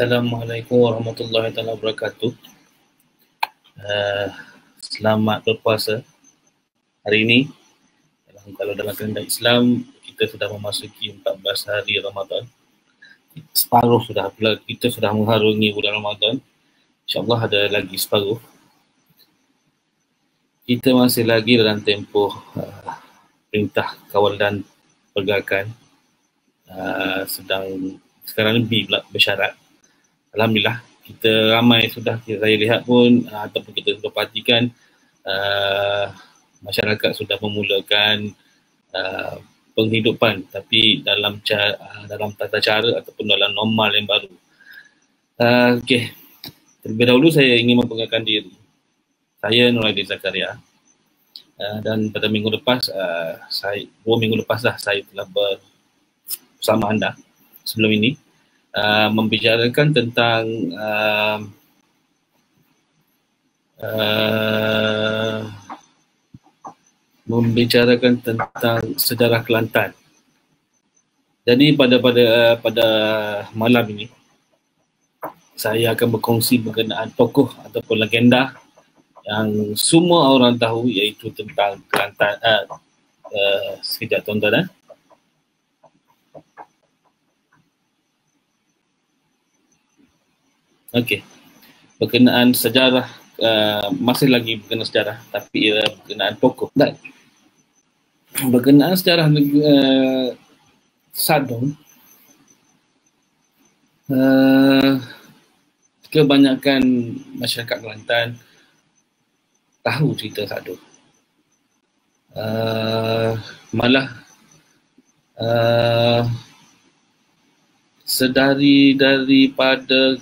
Assalamualaikum warahmatullahi wabarakatuh. Selamat berpuasa hari ini. Kalau dalam kalender Islam, kita sudah memasuki 14 hari Ramadan. Separuh sudah, kita sudah mengharungi bulan Ramadan. InsyaAllah ada lagi separuh. Kita masih lagi dalam tempoh perintah kawal dan pergerakan. Sedang sekarang lebih bersyarat. Alhamdulillah, kita ramai sudah, saya lihat pun ataupun kita sudah perhatikan masyarakat sudah memulakan penghidupan, tapi dalam tata cara ataupun dalam normal yang baru. Okey, terlebih dahulu saya ingin memperkenalkan diri. Saya Nur Aidil Zakaria, dan pada minggu lepas, 2 minggu lepas dah saya telah bersama anda sebelum ini. Membicarakan tentang sejarah Kelantan. Jadi pada malam ini saya akan berkongsi berkenaan tokoh ataupun legenda yang semua orang tahu, iaitu tentang Kelantan. Sekejap tuan-tuan. Okey, berkenaan sejarah, masih lagi berkenaan sejarah, tapi berkenaan tokoh. Dan berkenaan sejarah Sadong, kebanyakan masyarakat Kelantan tahu cerita Sadong. Malah daripada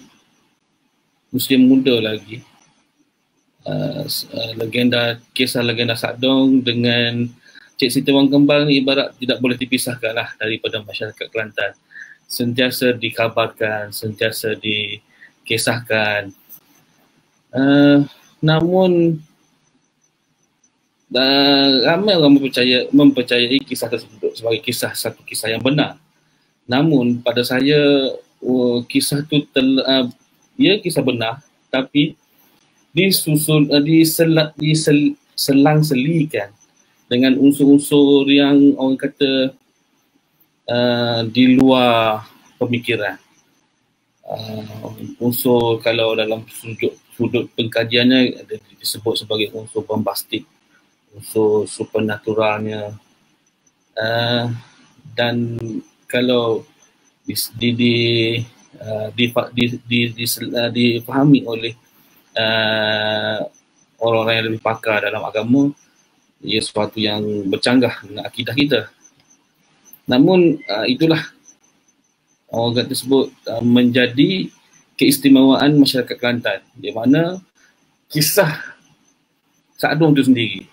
Muslim muda lagi, kisah legenda Sadong dengan Cik Siti Wang Kembang ni ibarat tidak boleh dipisahkan lah daripada masyarakat Kelantan. Sentiasa dikabarkan, sentiasa dikisahkan. Namun ramai orang mempercayai kisah tersebut sebagai satu kisah yang benar. Namun pada saya, kisah tu kisah benar, tapi diselang-selikan dengan unsur-unsur yang orang kata di luar pemikiran. Unsur, kalau dalam sudut pengkajiannya disebut sebagai unsur bombastik, unsur supernaturalnya, dan kalau difahami oleh orang-orang yang lebih pakar dalam agama, ia sesuatu yang bercanggah dengan akidah kita. Namun itulah orang kata tersebut menjadi keistimewaan masyarakat Kelantan, di mana kisah Sadong itu sendiri,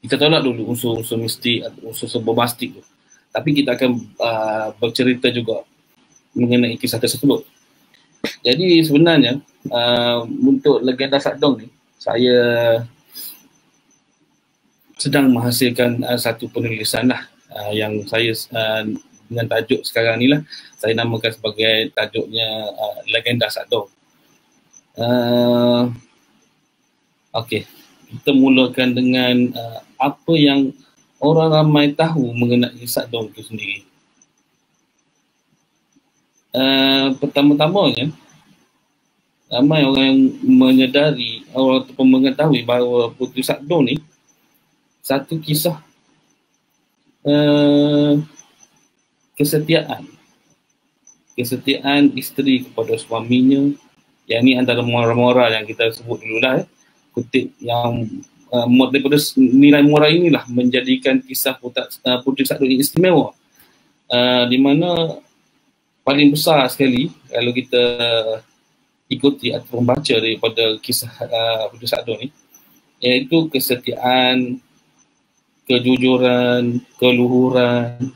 kita tolak dulu unsur-unsur mistik atau unsur bombastik tu, tapi kita akan bercerita juga mengenai kisah tersebut. Jadi sebenarnya untuk legenda Sadong ni, saya sedang menghasilkan satu penulisan lah, yang saya dengan tajuk sekarang ni lah, saya namakan sebagai tajuknya legenda Sadong. Okey, kita mulakan dengan apa yang orang ramai tahu mengenai Sadong itu sendiri. Pertama-tamanya, ramai orang yang menyedari ataupun mengetahui bahawa Puteri Sadong ni satu kisah kesetiaan isteri kepada suaminya. Yang ni antara moral-moral yang kita sebut dululah, kutip yang daripada nilai moral inilah menjadikan kisah Puteri Saadon ini istimewa, di mana paling besar sekali kalau kita ikuti atau membaca daripada kisah Puteri Saadon ni, iaitu kesetiaan, kejujuran, keluhuran,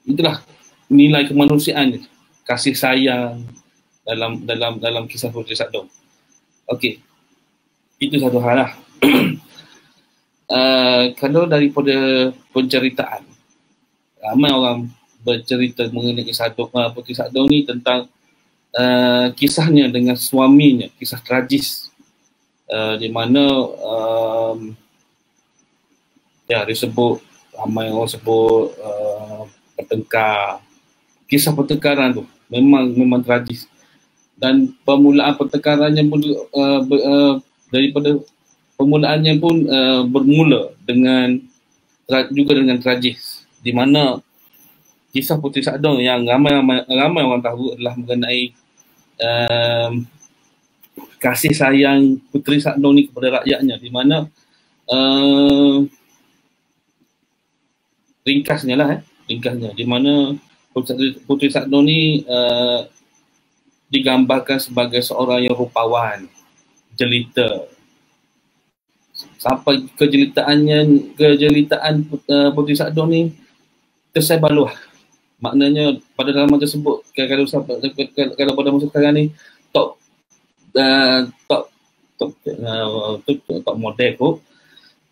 itulah nilai kemanusiaan, kasih sayang dalam kisah Puteri Saadon. Okey, itu satu hal lah. Kalau daripada penceritaan, ramai orang bercerita mengenai kisah Puteri Saadon ni tentang kisahnya dengan suaminya, kisah tragis, di mana disebut, ramai orang sebut pertengkar. Kisah pertengkaran tu memang tragis, dan permulaan pertengkarannya pun daripada permulaannya pun bermula dengan tragis, di mana kisah Puteri Saadon yang ramai orang tahu adalah mengenai kasih sayang Puteri Saadon ni kepada rakyatnya, di mana ringkasnya, di mana Puteri Saadon ni digambarkan sebagai seorang yang rupawan, jelita. Sampai kejelitaan Puteri Saadon ni tersebar luas. Maknanya pada drama tersebut, kalau pada masa sekarang ni top model kot,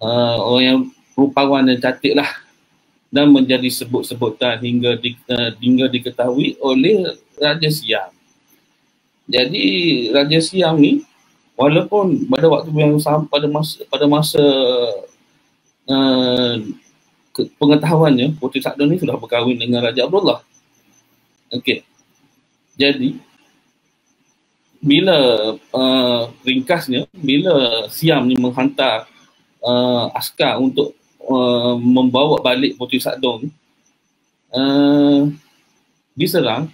orang yang rupawan dan cantik lah, dan menjadi sebut-sebutan hingga diketahui oleh Raja Siam. Jadi Raja Siam ni, walaupun pada waktu yang sama, pada masa pengetahuannya, Puteri Saadon ni sudah berkahwin dengan Raja Abdullah. Okey. Jadi bila ringkasnya, bila Siam ni menghantar askar untuk membawa balik Puteri Saadon, diserang,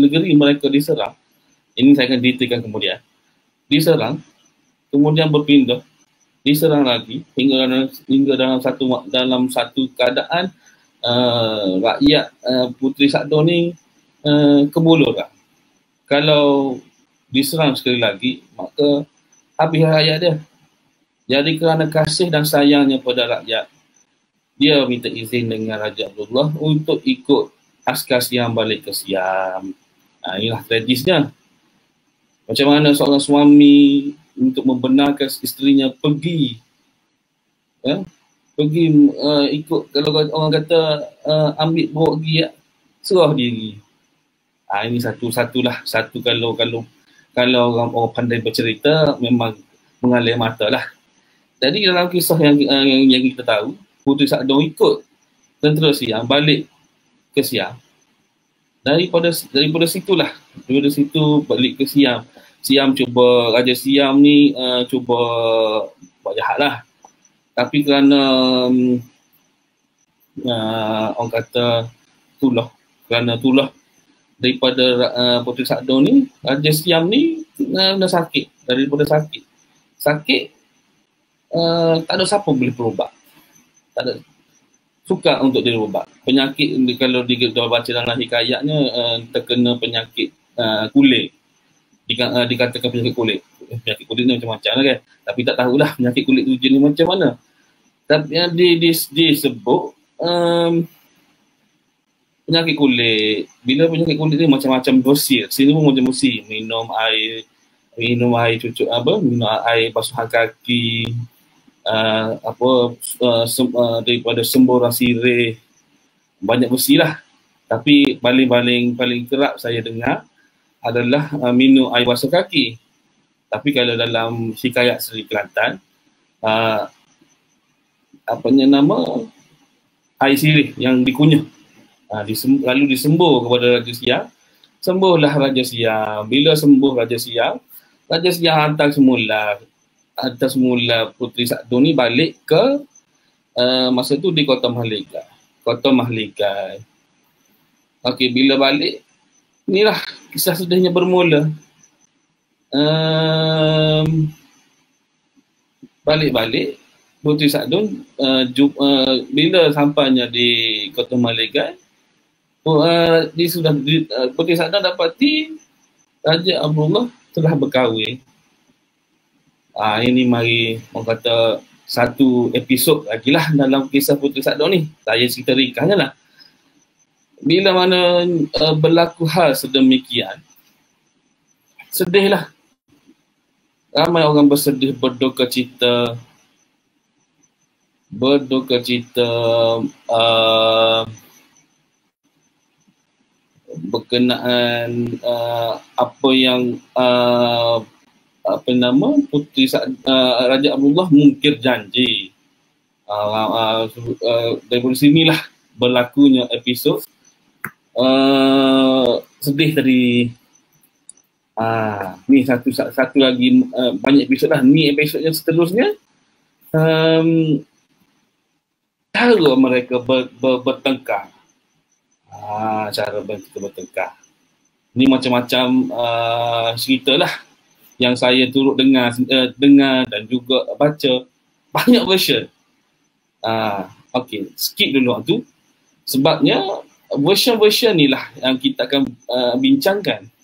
negeri mereka diserang. Ini saya akan detailkan kemudian. Diserang, kemudian berpindah, diserang lagi hingga dalam satu keadaan rakyat Puteri Saadon ni kebulur lah. Kalau diserang sekali lagi, maka habis rakyat dia. Jadi kerana kasih dan sayangnya pada rakyat, dia minta izin dengan Raja Abdullah untuk ikut askar Siam balik ke Siam. Inilah tragisnya. Macam mana seorang suami untuk membenarkan isterinya pergi ikut, kalau orang kata ambil bawa pergi, serah diri. Ini satu kalau orang pandai bercerita memang mengalir mata lah. Jadi dalam kisah yang kita tahu, Puteri Saadon ikut tentera Siam balik ke Siam. Daripada situ balik ke Siam. Raja Siam ni cuba buat jahat lah. Tapi kerana orang kata tulah daripada Puteri Saadon ni, Raja Siam ni dah sakit. Daripada sakit tak ada siapa boleh berubat. Tak ada suka untuk diubat. Penyakit, kalau dia baca dalam hikayatnya, terkena penyakit kulit. Dikatakan penyakit kulit. Penyakit kulit ni macam-macam lah kan. Tapi tak tahulah penyakit kulit tu jenis macam mana. Tapi yang disebut penyakit kulit. Bila penyakit kulit ni macam-macam bersih. Sini pun macam bersih. Minum air cucuk minum air basuhan kaki, daripada semburan sirih, banyak bersih lah. Tapi paling kerap saya dengar adalah minum air basuh kaki. Tapi kalau dalam hikayat Seri Kelantan, air sirih yang dikunyah, lalu disembur kepada Raja Siam. Sembuhlah Raja Siam. Bila sembuh Raja Siam hantar semula Puteri Saadon ni balik ke masa tu di Kota Mahligai. Okey, bila balik inilah kisah sedihnya bermula. Balik-balik Puteri Sadun bila sampainya di Kota Malegai, dia sudah Puteri Sadun dapati Raja Abdullah telah berkahwin. Ini mari orang kata satu episod lagi lah dalam kisah Puteri Sadun ni. Saya cerita ringkasnya lah. Bila mana berlaku hal sedemikian, sedihlah. Ramai orang bersedih, berduka cita berkenaan apa yang Puteri Raja Abdullah mungkir janji. Dari sinilah berlakunya episod sedih tadi. Ni satu lagi banyak episod lah. Ni episod yang seterusnya, cara mereka bertengkar. Cara mereka bertengkar. Ni macam-macam cerita lah yang saya turut dengar dan juga baca. Banyak version. Okay, skip dulu tu. Sebabnya version-version ni lah yang kita akan bincangkan.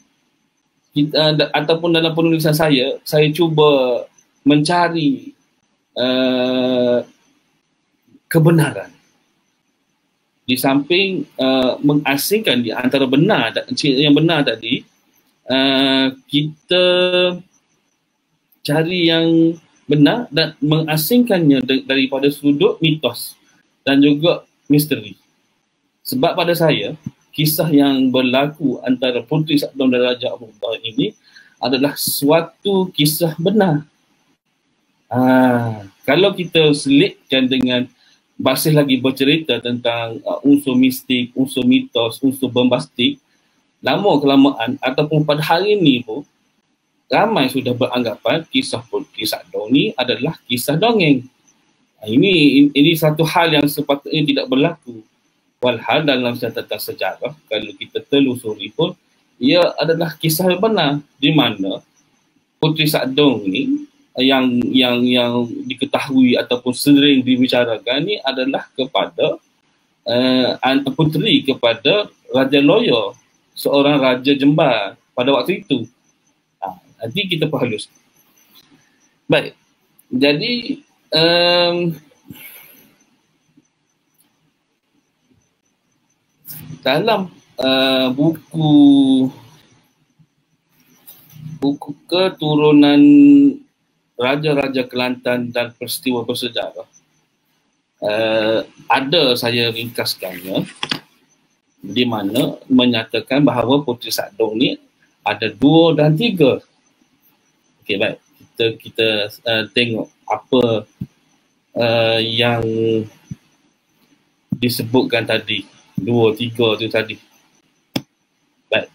Ataupun dalam penulisan saya cuba mencari kebenaran. Di samping mengasingkan di antara yang benar tadi, kita cari yang benar dan mengasingkannya daripada sudut mitos dan juga misteri. Sebab pada saya, kisah yang berlaku antara Puteri Sadun dan Raja Abdullah ini adalah suatu kisah benar. Kalau kita selitkan dengan masih lagi bercerita tentang unsur mistik, unsur mitos, unsur bombastik, lama-kelamaan ataupun pada hari ini pun ramai sudah beranggapan kisah Puteri Sadun ni adalah kisah dongeng. Ini satu hal yang sepatutnya tidak berlaku. Walhal dalam catatan sejarah, kalau kita telusuri pun, ia adalah kisah yang benar, di mana Puteri Sadun ni yang diketahui ataupun sering dibicarakan ni adalah kepada puteri kepada Raja Loyo, seorang Raja Jembar pada waktu itu. Nanti kita perhalus. Baik, jadi dalam buku keturunan Raja-Raja Kelantan dan peristiwa bersejarah, ada saya ringkaskannya, di mana menyatakan bahawa Puteri Sadun ni ada 2 dan 3. Okey, baik. Kita tengok apa yang disebutkan tadi. 2, 3 tu tadi. Baik.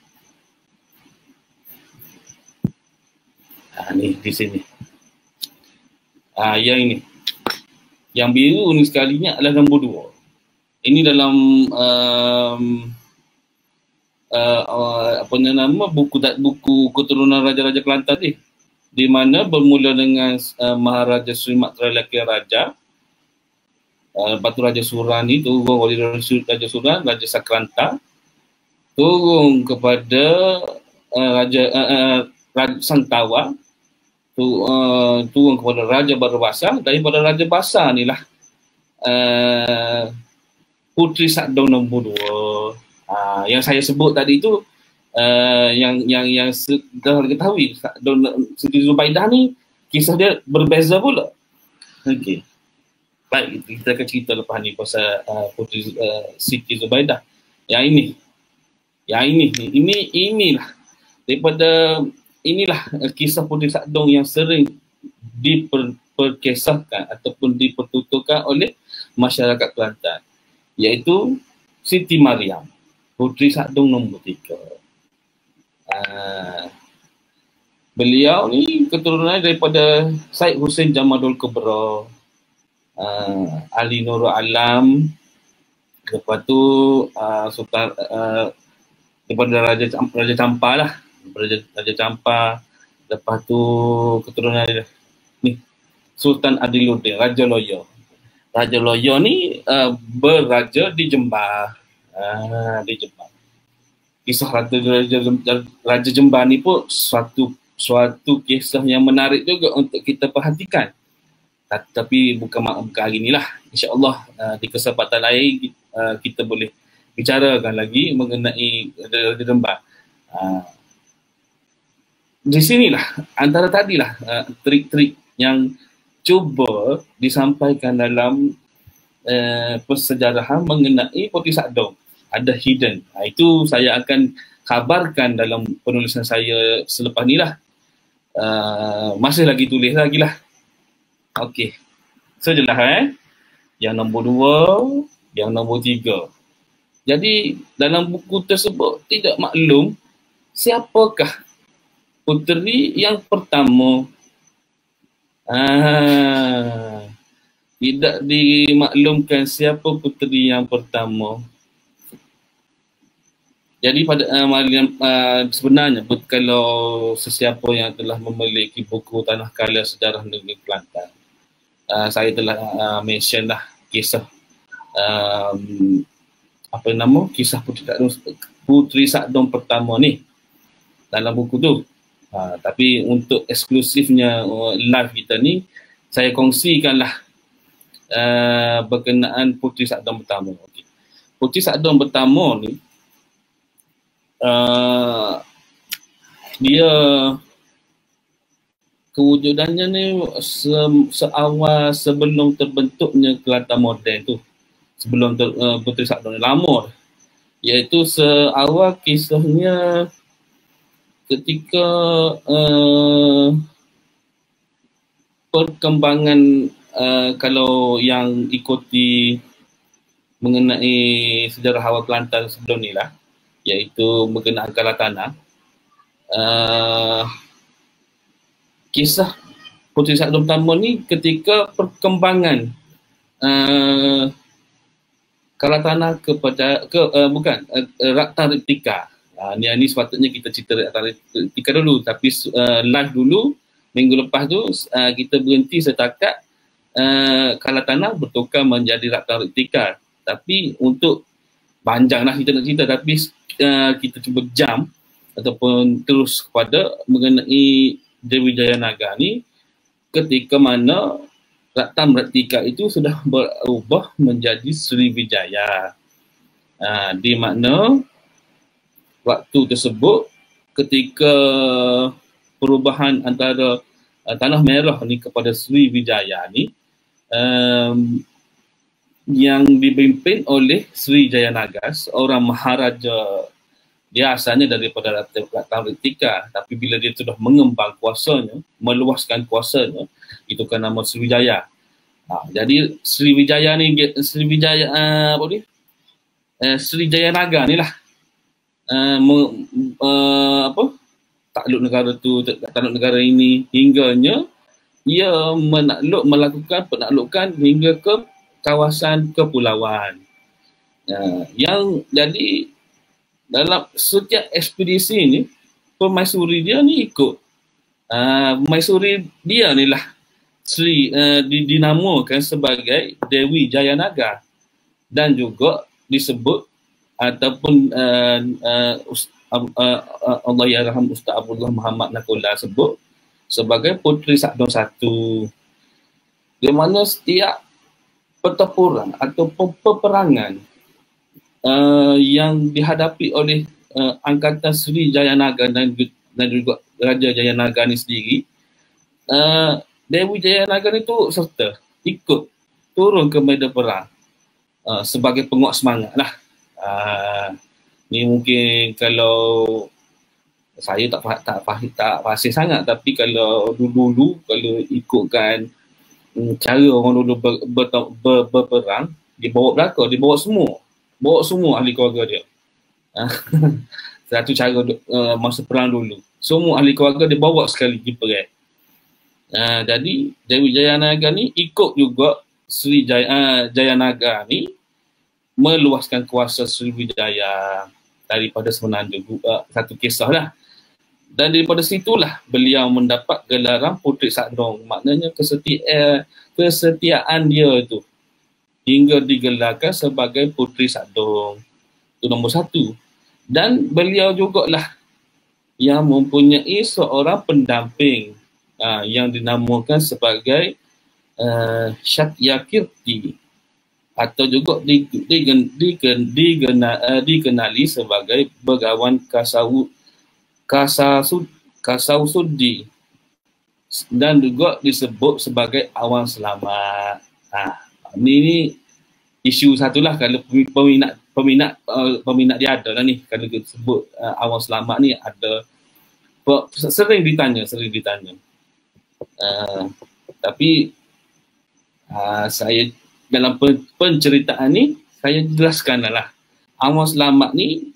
Ni di sini. Yang ini. Yang biru ni sekalinya adalah nombor 2. Ini dalam buku keturunan Raja-Raja Kelantan ni, di mana bermula dengan Maharaja Sumatera Lelaki Raja, Batu Raja Suran ni turun oleh Raja Suran, Raja Sakranta, turun kepada Raja Santawa, turun kepada Raja Barabasa. Daripada Raja Basa ni lah Puteri Sadun nombor 2. Yang saya sebut tadi tu, yang dah diketahui, Siti Zubaidah ni kisah dia berbeza pula. Okey. Baik, kita akan cerita lepas ni pasal Puteri Siti Zubaidah. Inilah daripada inilah kisah Puteri Sadun yang sering diperkisahkan ataupun dipertuturkan oleh masyarakat Kelantan, iaitu Siti Mariam, Puteri Sadun nombor 3. Beliau ni keturunan daripada Syed Hussein Jamadul Kubra, Ali Nurul Alam, lepas tu Sultan daripada Raja Campa lah, Raja Campa. Lepas tu keturunan dia ni Sultan Adiluddin, Raja Loyo. Raja Loyo ni berraja di Jember. Di Jember. Kisah Raja Jember ni pun suatu kisah yang menarik juga untuk kita perhatikan. Tapi bukan hari inilah. InsyaAllah di kesempatan lain kita boleh bicarakan lagi mengenai Raja Jember. Di sinilah antara tadilah trik-trik yang cuba disampaikan dalam persejarahan mengenai Puteri Sagdong. Ada hidden. Itu saya akan kabarkan dalam penulisan saya selepas ni lah. Masih lagi tulis lagi lah. Okey. Sajalah Yang nombor 2, yang nombor 3. Jadi dalam buku tersebut tidak maklum siapakah puteri yang pertama. Tidak dimaklumkan siapa puteri yang pertama. Jadi pada sebenarnya kalau sesiapa yang telah memiliki buku Tanah Kala Sejarah Negeri Kelantan, saya telah mention lah kisah kisah Puteri Sagdong pertama ni dalam buku tu. Tapi untuk eksklusifnya live kita ni, saya kongsikanlah berkenaan Puteri Sagdong pertama. Okay. Puteri Sagdong pertama ni dia kewujudannya ni seawal sebelum terbentuknya Kelantan moden tu. Sebelum Puteri Sagdong ni lama. Iaitu seawal kisahnya ketika perkembangan kalau yang ikuti mengenai sejarah awal Kelantan sebelum ni lah, iaitu berkenaan kala tanah, kisah Puteri Sagdong pertama ni ketika perkembangan kala tanah kepada Raktan Reptika. Ni sepatutnya kita cerita Reptika dulu, tapi live dulu minggu lepas tu kita berhenti setakat kala tanah bertukar menjadi Raktan Reptika. Tapi untuk panjanglah kita nak cerita, tapi kita cuba jam ataupun terus kepada mengenai Dewi Jayanaga ni ketika mana Raktan Reptika itu sudah berubah menjadi Sriwijaya. Di mana waktu tersebut ketika perubahan antara Tanah Merah ni kepada Sriwijaya ni yang dipimpin oleh Sri Jayanaga, seorang maharaja. Dia asalnya daripada Raktan Reptika, tapi bila dia sudah mengembang kuasanya, meluaskan kuasanya, itu kan nama Sriwijaya. Jadi Sriwijaya ni Sri Jayanaga ni lah takluk negara tu, takluk negara ini, hingganya ia melakukan penaklukan hingga ke kawasan kepulauan. Yang jadi dalam setiap ekspedisi ni, permaisuri dia ni ikut. Permaisuri dia ni lah dinamakan sebagai Dewi Jayanaga, dan juga disebut ataupun Allahyarham Ustaz Abdullah Muhammad Nakullah sebut sebagai Puteri Sagdong 1. Di mana setiap pertempuran ataupun peperangan yang dihadapi oleh Angkatan Sri Jayanaga dan juga Raja Jayanaga ni sendiri, Dewi Jayanaga ni tu serta ikut turun ke medan perang sebagai penguat semangat lah. Ni mungkin kalau saya tak fasih sangat, tapi kalau dulu kalau ikutkan cara orang dulu berperang, dia bawa belakang, dia bawa semua ahli keluarga dia. Satu cara masa perang dulu, semua ahli keluarga dia bawa sekali pergi perang. Jadi Dewi Jayanaga ni ikut juga Jayanaga ni meluaskan kuasa Sriwijaya. daripada Semenanjung, satu kisah lah. Dan daripada situlah beliau mendapat gelaran Puteri Sadong. Maknanya kesetiaan dia itu hingga digelarkan sebagai Puteri Sadong. Itu nombor satu. Dan beliau jugalah yang mempunyai seorang pendamping yang dinamakan sebagai Satyakirti, atau juga dikenali sebagai Begawan Kasausudi, dan juga disebut sebagai Awan Selamat. Ini isu satulah kalau peminat dia ada lah ni. Kalau kita sebut Awan Selamat ni ada sering ditanya. Tapi saya dalam penceritaan ni saya jelaskan lah. Awan Selamat ni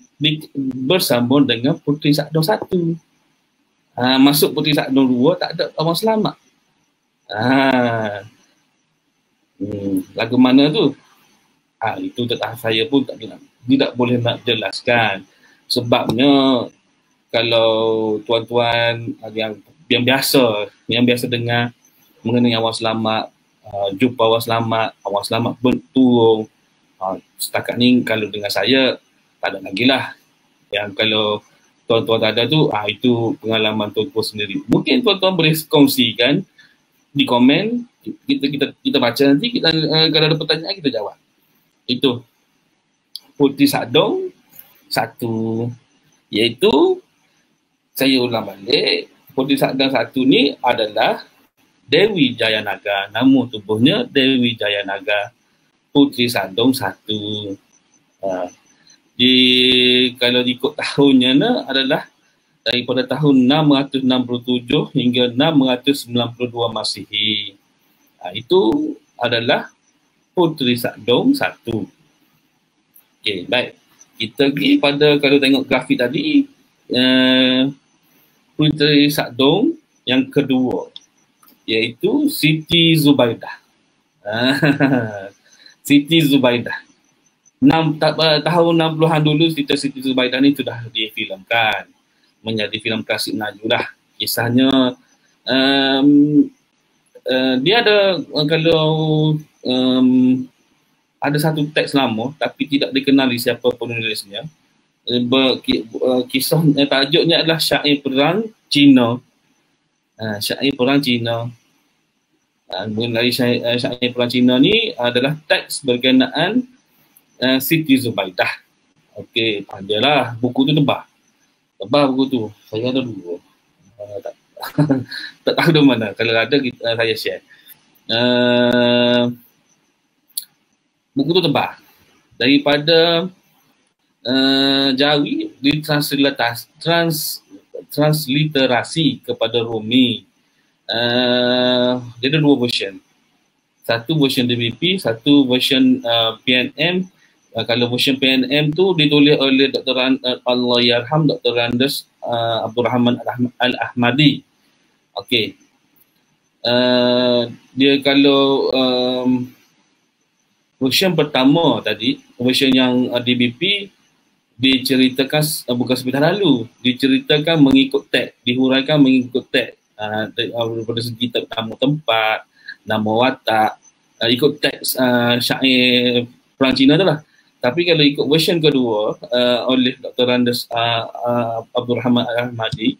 bersambung dengan Puteri Sadong 1. Masuk Puteri Sadong 2 tak ada Awan Selamat. Lagu mana tu? Itu saya pun tidak boleh nak jelaskan. Sebabnya kalau tuan-tuan yang biasa dengar mengenai Awan Selamat, jumpa Awan Selamat berturung, setakat ni kalau dengan saya tak ada lagi lah. Yang kalau tuan-tuan tak ada tu, itu pengalaman tuan-tuan sendiri. Mungkin tuan-tuan boleh kongsikan di komen, kita baca nanti, kalau ada pertanyaan kita jawab. Itu Puteri Sadong 1, iaitu saya ulang balik, Puteri Sadong 1 ni adalah Dewi Jayanaga. Nama tubuhnya Dewi Jayanaga, Puteri Sadong 1. Kalau ikut tahunnya adalah daripada tahun 667 hingga 692 Masihi. Itu adalah Puteri Sadong 1. Okey, baik. Kita pergi pada, kalau tengok grafik tadi, Puteri Sadong yang kedua, iaitu Siti Zubaidah. Siti Zubaidah. Tahun 60-an dulu Siti Zubaidah ni sudah difilmkan menjadi filem klasik Melayu lah. Kisahnya dia ada ada satu teks lama tapi tidak dikenali siapa penulisnya. Kisah tajuknya adalah Syair Perang Cina. Syair Perang Cina. Mengenai Syair Perang Cina ni adalah teks berkenaan Siti Zubaidah. Okey, panjanglah. Buku tu tebal buku tu. Saya ada dua. Tak tahu di mana. Kalau ada saya share. Buku tu tebal. Daripada Jawi transliterasi kepada Rumi. Dia ada dua version. Satu version DBP, satu version PNM. Kalau version PNM tu ditulis oleh Dr. Allahyarham Dr. Randes Abdul Rahman Al-Ahmadi. Okey. Dia kalau version pertama tadi, version yang DBP diceritakan bukan sebentar lalu, diceritakan mengikut teks, dihuraikan mengikut teks daripada segi nama tempat, nama watak, ikut teks syair Perang Cina tu lah. Tapi kalau ikut version kedua oleh Dr. Randes Abdul Rahman Al-Ahmadi,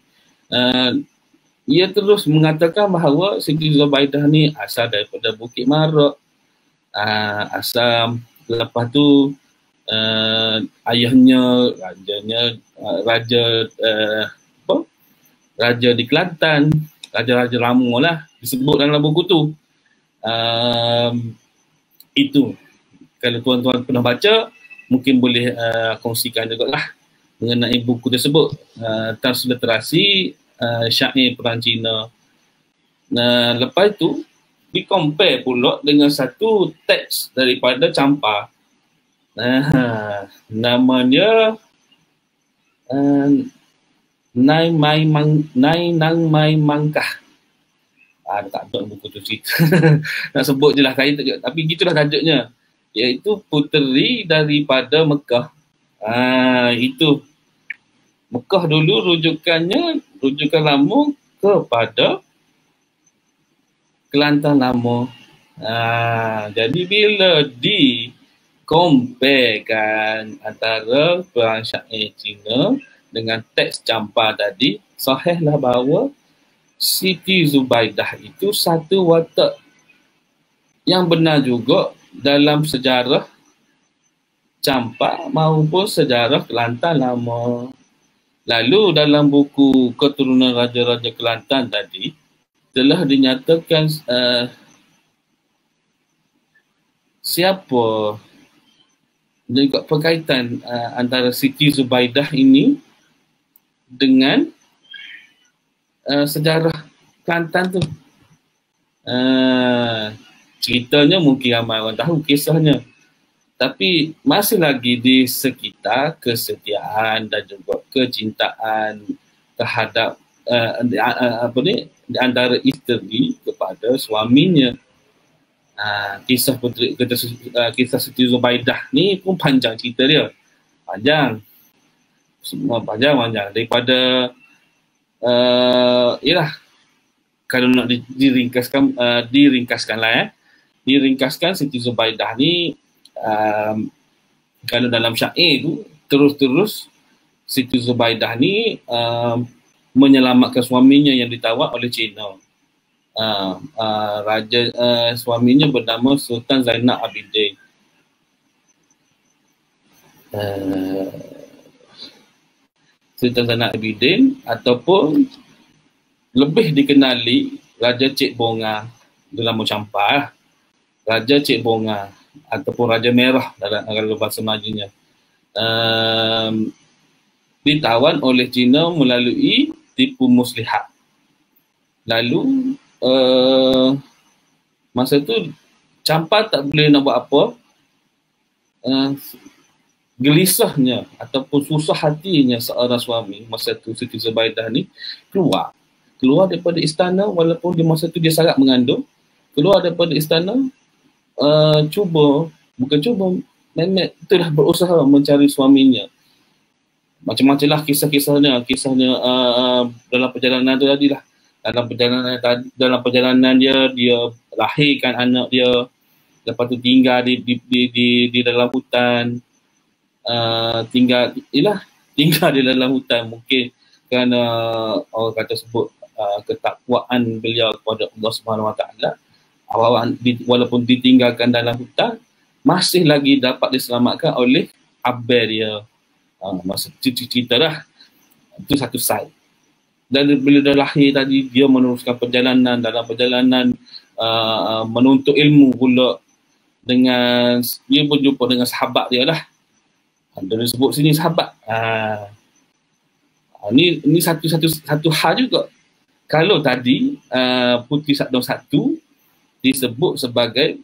ia terus mengatakan bahawa Siti Zubaidah ni asal daripada Bukit Marak, asal lepas tu ayahnya raja di Kelantan, raja-raja lama lah disebut dalam buku tu. Itu kalau tuan-tuan pernah baca, mungkin boleh kongsikan juga lah mengenai buku tersebut, transliterasi syair Perang Cina. Lepas itu di-compare pula dengan satu teks daripada Champa. Namanya Nai Nang Mai Mangkah. Tak ada buku tu cerita. Nak sebut je lah, saya tak, tapi gitulah tajuknya. Iaitu puteri daripada Mekah, Itu Mekah dulu rujukan lama kepada Kelantan lama. Jadi bila comparekan antara perang syair Cina dengan teks Champa tadi, sahihlah bahawa Siti Zubaidah itu satu watak yang benar juga dalam sejarah Champa maupun sejarah Kelantan lama. Lalu dalam buku Keturunan Raja-Raja Kelantan tadi telah dinyatakan siapa juga perkaitan antara Siti Zubaidah ini dengan sejarah Kelantan tu. Ceritanya mungkin ramai orang tahu kisahnya, tapi masih lagi di sekitar kesetiaan dan juga kecintaan terhadap di antara isteri kepada suaminya. Kisah Siti Zubaidah ni pun panjang cerita dia. Semua panjang daripada kalau nak diringkaskan Siti Zubaidah ni kalau dalam syair tu terus Siti Zubaidah ni menyelamatkan suaminya yang ditawar oleh Cina. Suaminya bernama Sultan Zainal Abidin. Sultan Zainal Abidin ataupun lebih dikenali Raja Cik Bonga dalam Champa. Raja Cik Bonga ataupun Raja Merah dalam bahasa Melajunya. Ditawan oleh Cina melalui tipu muslihat. Lalu masa tu Champa tak boleh nak buat apa, gelisahnya ataupun susah hatinya seorang suami masa tu Siti Zubaidah ni keluar daripada istana, walaupun di masa tu dia sangat mengandung, keluar daripada istana, nenek itulah berusaha mencari suaminya. Macam-macam lah kisahnya dalam perjalanan tu tadi lah. Dalam perjalanan dia lahirkan anak dia, lepas tu tinggal di dalam hutan, tinggal di dalam hutan mungkin kerana orang kata sebut ketakwaan beliau kepada Allah Subhanahu Wa Taala. Walaupun ditinggalkan dalam hutan, masih lagi dapat diselamatkan oleh abang dia. Masa cerita dah itu satu side. Dan bila dah lahir tadi, dia meneruskan perjalanan. Dalam perjalanan menuntut ilmu pula, dia berjumpa dengan sahabat dia lah. Dia sebut sini sahabat. Ini satu hal juga. Kalau tadi Puteri Sagedong 1 disebut sebagai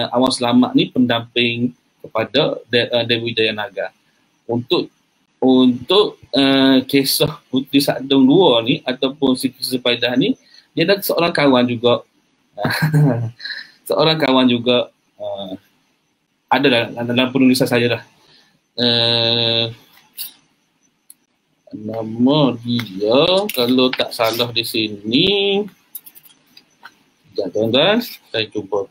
Awang Selamat ni pendamping kepada Dewi Jayanaga. Untuk kisah Puteri Sagedong 2 ni ataupun Siti Zubaidah ni, dia dah seorang kawan juga. Seorang kawan juga ada dalam penulisan saya dah. Nama dia kalau tak salah di sini, tuan-tuan, saya cuba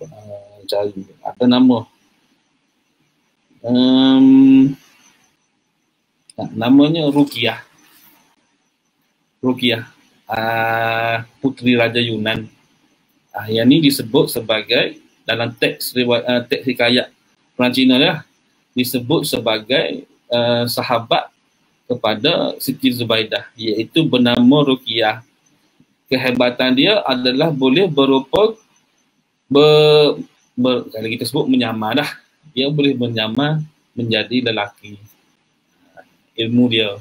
cari apa nama. Namanya Ruqyah, Puteri Raja Yunan. Yang ni disebut sebagai dalam teks hikayat Perang Cina lah, disebut sebagai sahabat kepada Siti Zubaidah, iaitu bernama Ruqyah. Kehebatan dia adalah boleh berupa kalau kita sebut menyamar dah. Dia boleh menyamar menjadi lelaki. Ilmu dia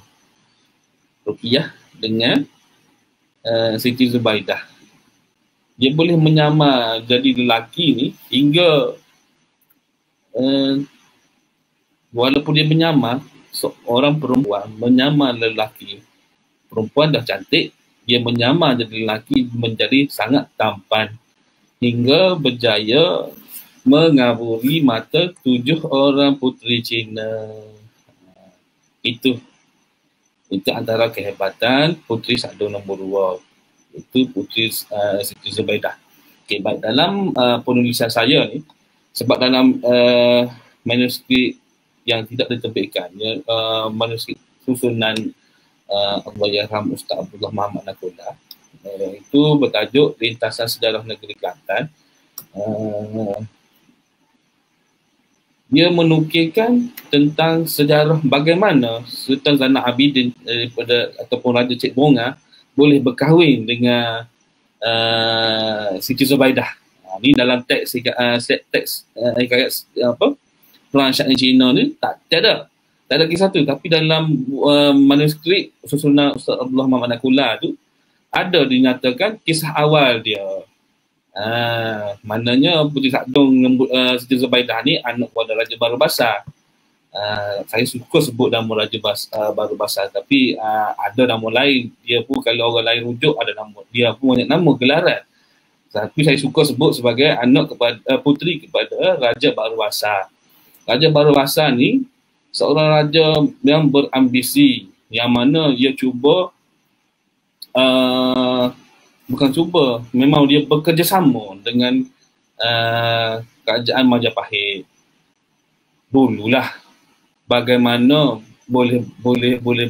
Ruqyah dengan Siti Zubaidah, dia boleh menyamar jadi lelaki ni hingga walaupun dia menyamar seorang perempuan menyamar lelaki, perempuan dah cantik, dia menyamar jadi lelaki menjadi sangat tampan hingga berjaya mengaburi mata 7 orang puteri Cina. Itu antara kehebatan Puteri Sadong nombor 2. Itu Puteri Siti Zubaidah. Okay, baik, dalam penulisan saya ni, sebab dalam manuskrip yang tidak diterbitkan, manuskrip susunan Allahyarham Ustaz Abdullah Muhammad Nakula, itu bertajuk Rintasan Sejarah Negeri Kelantan. Dia menukilkan tentang sejarah bagaimana Sultan Zainal Abidin ataupun Raja Cik Bonga boleh berkahwin dengan Siti Zubaidah. Ni dalam teks Perang Syaitan Cina ni tak ada kisah tu, tapi dalam manuskrip susunan Ustaz Abdullah Muhammad Nakula tu ada dinyatakan kisah awal dia. Maknanya Puteri Sadong Siti Zubaidah ni anak kepada Raja Baru Basar. Saya suka sebut nama Raja Baru Basar, tapi ada nama lain. Dia pun kalau orang lain rujuk ada nama, dia pun banyak nama gelaran. Tapi saya suka sebut sebagai anak kepada puteri kepada Raja Baru Basar. Raja Baru Basar ni seorang raja yang berambisi, yang mana dia cuba memang dia bekerjasama dengan kerajaan Majapahit. Dululah bagaimana boleh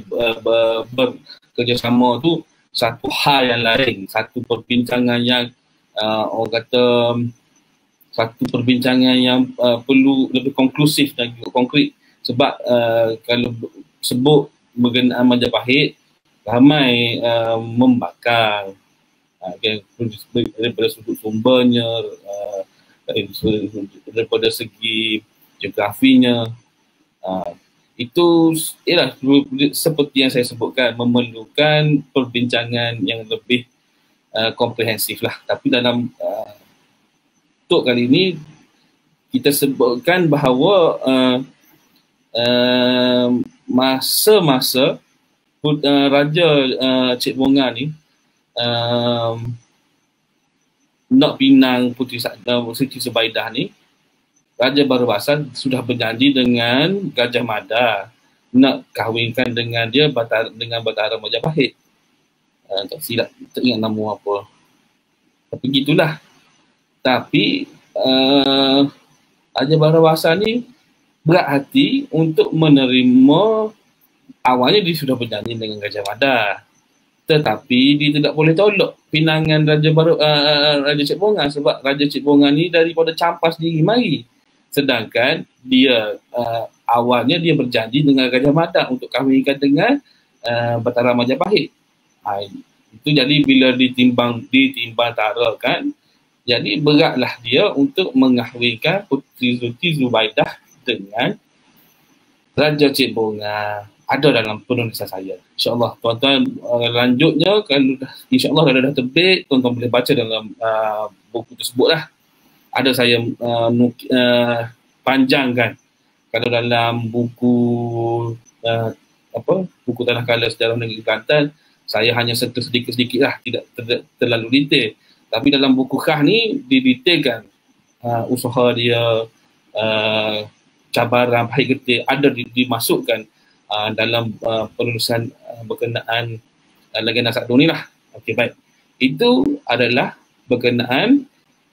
bekerjasama tu satu hal yang lain, satu perbincangan yang orang kata satu perbincangan yang perlu lebih konklusif dan juga konkret. Sebab kalau sebut berkenaan Majapahit, ramai membakar daripada sudut sumbernya, daripada segi geografinya. Itu ialah seperti yang saya sebutkan, memerlukan perbincangan yang lebih komprehensif lah. Tapi dalam untuk kali ini kita sebutkan bahawa masa-masa Raja Cik Bonga ni nak pinang Puteri Siti Zubaidah ni, Raja Baru Basar sudah berjanji dengan Gajah Mada nak kahwinkan dengan dia dengan Batara Majapahit. Tak silap, tak ingat nama apa. Tapi gitulah. Tapi Raja Baru Basar ni berat hati untuk menerima. Awalnya dia sudah berjanji dengan Gajah Mada, tetapi dia tidak boleh tolak pinangan Raja Cik Bonga, sebab Raja Cik Bonga ni daripada campas diri mari. Sedangkan dia awalnya dia berjanji dengan Gajah Mada untuk kahwinkan dengan Batara Majapahit. Itu jadi bila ditimbang tarakan, jadi beratlah dia untuk mengahwinkan Puteri Siti Zubaidah dengan Raja Cik Bonga. Ada dalam penulisan saya. InsyaAllah tuan-tuan lanjutnya kalau insyaAllah kalau dah terbit, tuan-tuan boleh baca dalam buku tersebut lah. Ada saya panjangkan. Kalau dalam buku buku Tanah Kala Sejarah Negeri Kelantan, saya hanya sentuh sedikit-sedikit lah, tidak terlalu detail. Tapi dalam buku Khah ni didetailkan usaha dia, cabaran, pahit getih ada dimasukkan dalam penulisan berkenaan legenda Sadong ni lah. Okey, baik. Itu adalah berkenaan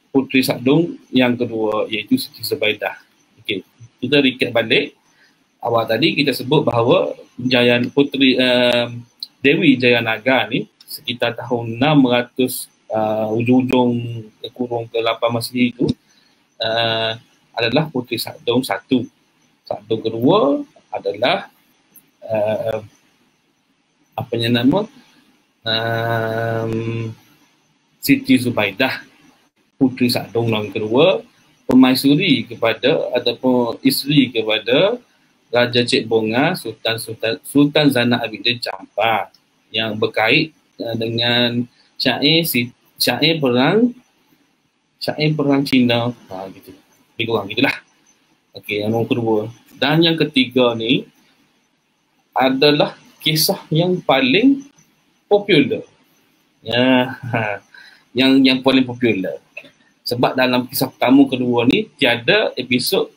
Puteri Sadong yang kedua, iaitu Siti Zubaidah. Okey, kita recap balik. Awal tadi kita sebut bahawa Puteri Dewi Jayanagar ni sekitar tahun 600 ujung-ujung kurung ke-8 Masihi itu adalah Puteri Sadong 1. Sadong kedua adalah Siti Zubaidah. Puteri Sadong yang kedua pemaisuri kepada ataupun isteri kepada Raja Cik Bonga Sultan Zainal Abidin Campak, yang berkait dengan syair perang Cina, gitu. Lebih kurang gitulah. Okey, yang kedua. Dan yang ketiga ni adalah kisah yang paling popular. Yang paling popular. Sebab dalam kisah pertama kedua ni tiada episod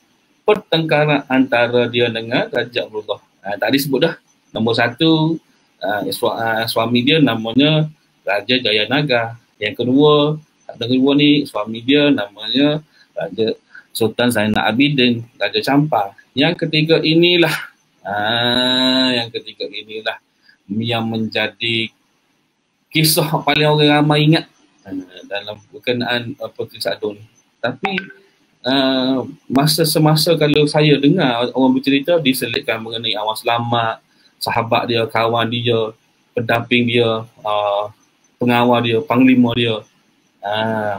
pertengkaran antara dia dengan Raja Abdullah Tadi sebut dah. Nombor satu, suami dia namanya Raja Jayanaga. Yang kedua ni suami dia namanya Raja Sultan Zainal Abidin, Raja Champa. Yang ketiga inilah yang menjadi kisah paling orang ramai ingat dalam berkenaan Puteri Sagdong ni. Tapi semasa kalau saya dengar orang bercerita, diselitkan mengenai awal selamat, sahabat dia, kawan dia, pendamping dia, pengawal dia, panglima dia.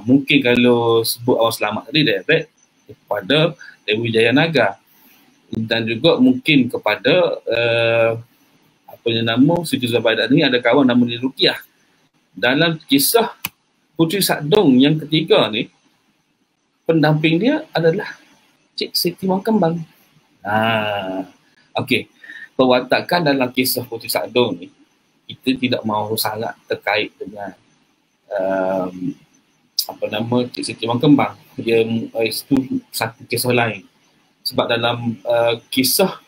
Mungkin kalau sebut awal selamat tadi direct kepada Dewi Jayanaga, dan juga mungkin kepada Siti Zubaidah ni ada kawan nama dia Rukiah. Dalam kisah Puteri Sagdong yang ketiga ni, pendamping dia adalah Cik Siti Wang Kembang. Okey, perwatakan dalam kisah Puteri Sagdong ni, kita tidak mahu sangat terkait dengan Cik Siti Wang Kembang. Dia itu satu kisah lain. Sebab dalam kisah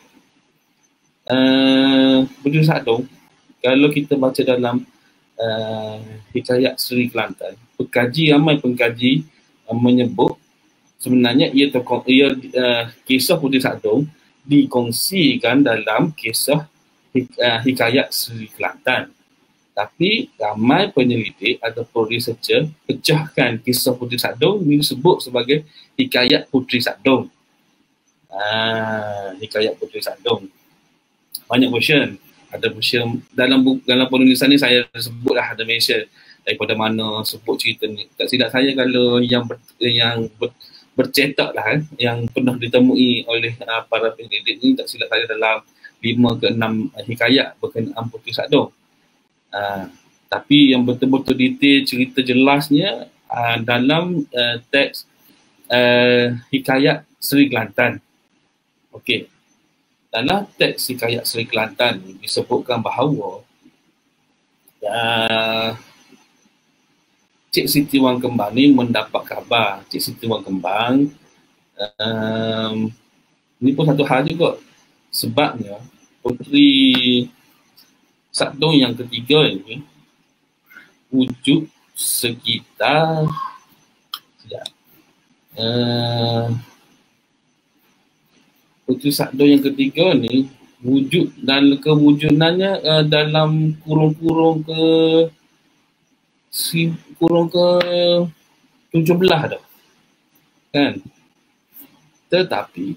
Puteri Sagdong, kalau kita baca dalam Hikayat Seri Kelantan, ramai pengkaji menyebut sebenarnya kisah Puteri Sagdong dikongsikan dalam kisah Hikayat Seri Kelantan. Tapi ramai penyelidik ataupun researcher pecahkan kisah Puteri Sagdong ini disebut sebagai Hikayat Puteri Sagdong. Hikayat Puteri Sagdong. Banyak version. Ada version dalam penulisan ni, saya sebutlah ada mention daripada mana sebut cerita ni. Tak silap saya kalau yang bercetak lah yang pernah ditemui oleh para penyelidik ni, tak silap saya dalam 5 ke 6 hikayat berkenaan Puteri Sagdong. Tapi yang betul-betul detail cerita jelasnya dalam teks Hikayat Seri Kelantan. Okey. Dalam teks Hikayat Seri Kelantan disebutkan bahawa Cik Siti Wang Kembang ni mendapat khabar. Cik Siti Wang Kembang ni pun satu hal juga, sebabnya Puteri Sagdong yang ketiga ini wujud sekitar Puteri Sagdong yang ketiga ni wujud dan kewujudannya dalam kurung ke 17 dah kan. Tetapi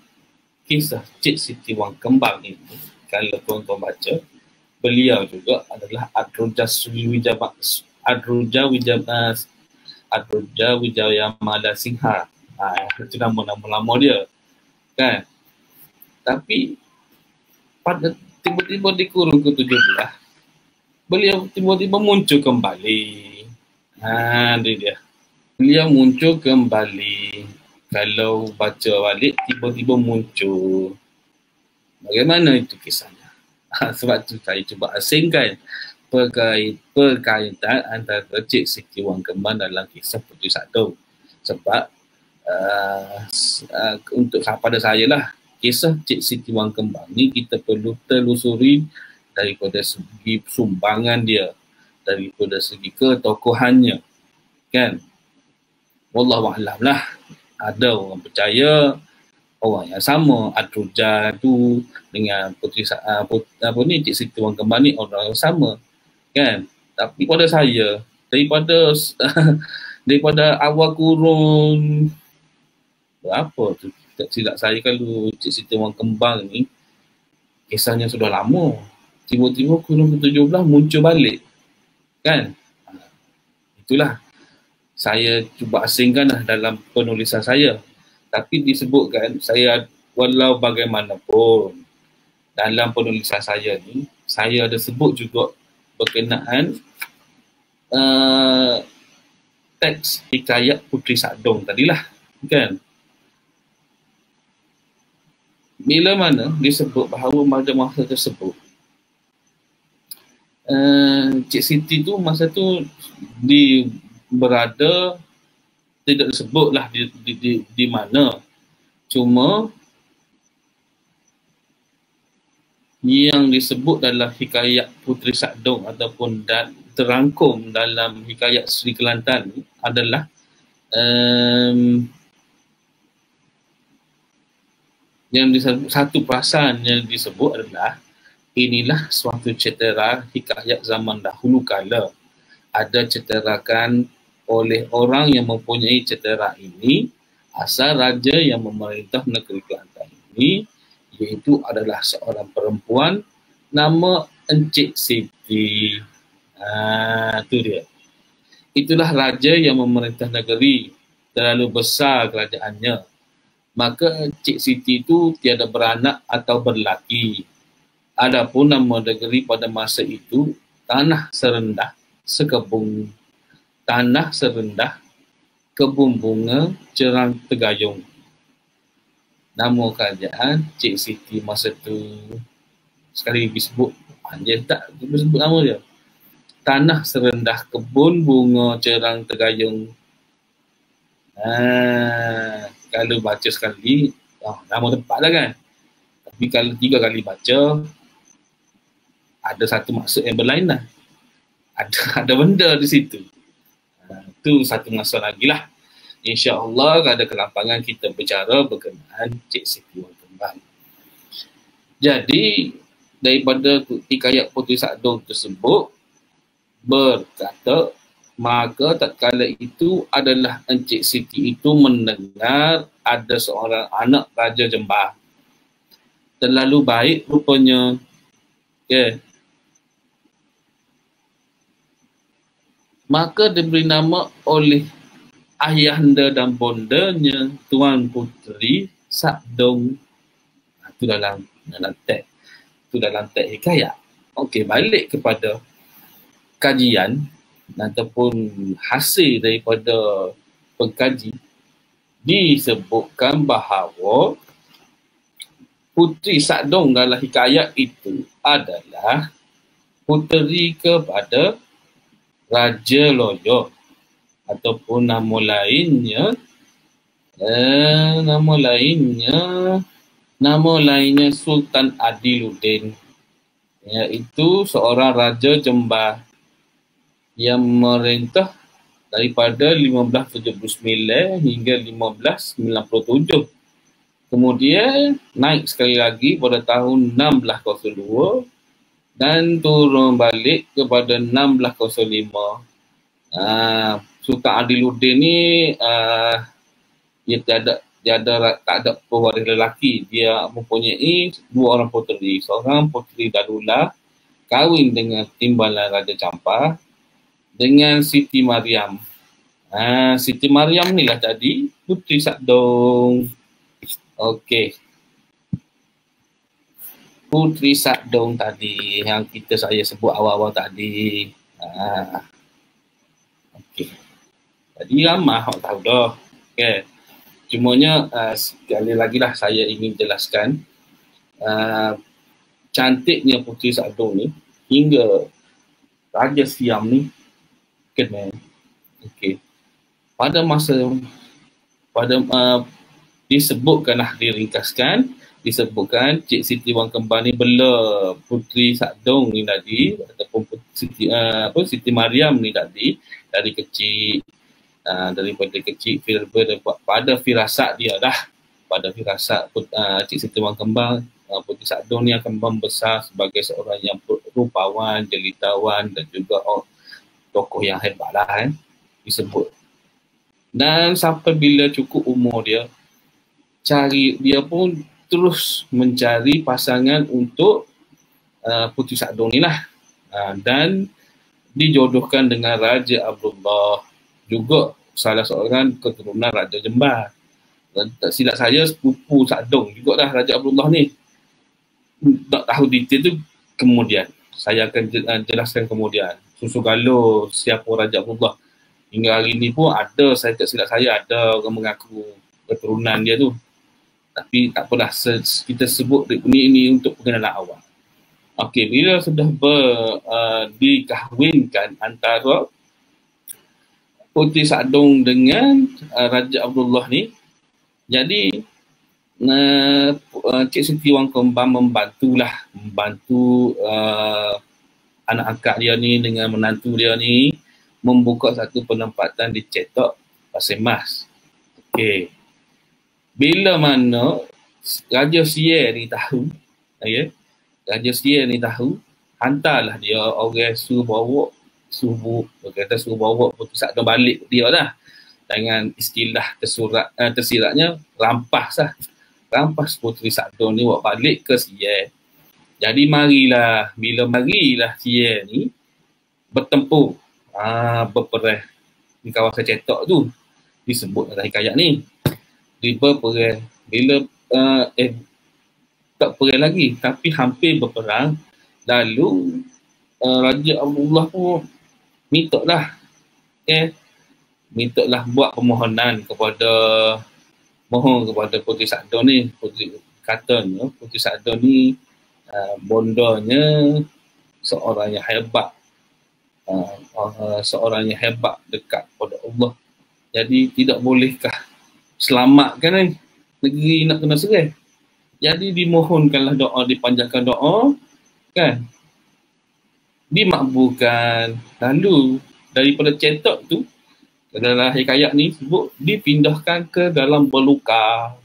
kisah Cik Siti Wang Kembang ini, kalau tuan-tuan baca, beliau juga adalah Adroja Wijayamala Singha. Itu nama-nama lama dia kan. Tapi pada tiba-tiba di kurung ke-17, beliau tiba-tiba muncul kembali. Dia. Beliau muncul kembali. Kalau baca balik, tiba-tiba muncul. Bagaimana itu kisahnya? Sebab tu saya cuba asingkan perkaitan antara Cik Siti Wang Kembang dalam kisah Puteri Sagdong. Sebab untuk pada saya lah, kisah Cik Siti Wang Kembang ni kita perlu telusuri daripada segi sumbangan dia, daripada segi ketokohannya kan. Wallahualam lah. Ada orang percaya orang yang sama Adroja tu dengan Cik Siti Wang Kembang ni orang yang sama kan. Tapi pada saya, daripada awal kurun berapa tu, tak silap saya, kalau Cik Siti Wang Kembang ni kisahnya sudah lama, tiba-tiba kurun ke-17 muncul balik kan. Itulah saya cuba asingkan lah dalam penulisan saya. Tapi disebutkan, saya walau bagaimanapun dalam penulisan saya ni, saya ada sebut juga berkenaan teks Hikayat Puteri Sagdong tadilah kan. Bila mana disebut bahawa pada masa tersebut Cik Siti tu masa tu berada, tidak disebutlah di mana, cuma yang disebut dalam hikayat Puteri Sakdong ataupun terangkum dalam hikayat Sri Kelantan adalah yang disebut, satu perasaan yang disebut adalah inilah suatu cetera hikayat zaman dahulu kala. Ada ceterakan oleh orang yang mempunyai cetera ini, asal raja yang memerintah negeri Kelantan ini, iaitu adalah seorang perempuan nama Encik Siti. Itu dia. Itulah raja yang memerintah negeri, terlalu besar kerajaannya. Maka Encik Siti itu tiada beranak atau berlaki. Adapun nama negeri pada masa itu tanah serendah sekebun, tanah serendah kebun bunga cerang tegayung. Nama kerajaan Cik Siti masa tu sekali disebut, dia tak sebut nama dia. Tanah serendah kebun bunga cerang tegayung. Kalau baca sekali, nama tempat lah kan. Tapi kalau 3 kali baca, ada satu maksud yang berlainan. Ada benda di situ. Itu satu masa lagi lah. InsyaAllah ada kelampangan kita bercara berkenaan Cik Siti Wang Kembang. Jadi daripada hikayat Puteri Sakdong tersebut berkata, maka tatkala itu adalah Encik Siti itu mendengar ada seorang anak Raja Jembar. Terlalu baik rupanya. Maka diberi nama oleh ayahanda dan bondanya Tuan Puteri Sakdong. Itu dalam teks. Itu dalam teks hikayat. Okey, balik kepada kajian ataupun hasil daripada pengkaji, disebutkan bahawa Puteri Sakdong dalam hikayat itu adalah puteri kepada Raja Loyo, ataupun nama lainnya Sultan Adiluddin, iaitu seorang Raja Jembar yang merintah daripada 1579 hingga 1597. Kemudian naik sekali lagi pada tahun 1602 dan turun balik kepada 1605. Sultan Adiluddin ni dia tak ada pewaris lelaki. Dia mempunyai 2 orang puteri. Seorang puteri Darula kahwin dengan timbalan Raja Campar dengan Siti Mariam. Siti Mariam ni lah tadi Puteri Sakdong. Okey. Puteri Sakdong tadi yang saya sebut awal-awal tadi. Okey. Jadi ramai orang tahu dah. Okey. Cumanya sekali lagi lah saya ingin jelaskan cantiknya Puteri Sakdong ni hingga Raja Siam ni kena. Okey. Disebutkanlah, diringkaskan, disebutkan Cik Siti Wang Kembang ni bela Puteri Sakdong ni tadi, ataupun Siti Mariam ni tadi dari kecil, daripada kecil pada firasat dia dah, pada firasat Cik Siti Wang Kembang, Puteri Sakdong ni akan membesar sebagai seorang yang rupawan, jelitawan dan juga tokoh yang hebat lah disebut. Dan sampai bila cukup umur dia pun terus mencari pasangan untuk Puteri Sakdong ni lah, dan dijodohkan dengan Raja Abdullah, juga salah seorang keturunan Raja Jembar. Tak silap saya sepupu Sakdong juga dah Raja Abdullah ni. Tak tahu detail tu kemudian, saya akan jelaskan kemudian. Susu galuh siapa Raja Abdullah. Hingga hari ni pun ada, saya tak silap saya ada orang mengaku keturunan dia tu. Tapi tak apalah, kita sebut ini untuk pengenalan awal. Okey, bila sudah dikahwinkan antara Puteri Sakdong dengan Raja Abdullah ni, jadi Cik Siti Wang Kembang membantu anak akak dia ni dengan menantu dia ni membuka satu penempatan di Cetok Pasir Mas. Okey. Bila mana Raja Sier ni tahu, Raja Sier ni tahu, hantarlah dia orang suruh bawa Puteri Sagdo balik dia lah. Dengan istilah tersiratnya rampas Puteri Sagdo ni bawa balik ke Sier. Jadi bila marilah Sier ni bertempur, berperang di kawasan Cetok tu, disebut dalam hikayat ni. Dia berperang, bila tak perang lagi, tapi hampir berperang. Lalu Raja Abdullah pun mintalah buat permohonan kepada Puteri Sagdo ni. Katanya Puteri Sagdo ni bondanya seorang yang hebat, dekat kepada Allah. Jadi tidak bolehkah selamatkan negeri nak kena serang. Jadi dimohonkanlah doa, dipanjatkan doa, kan, dimakbulkan. Lalu daripada Cetok tu, dalam hikayat ni sebut dipindahkan ke dalam Belukar.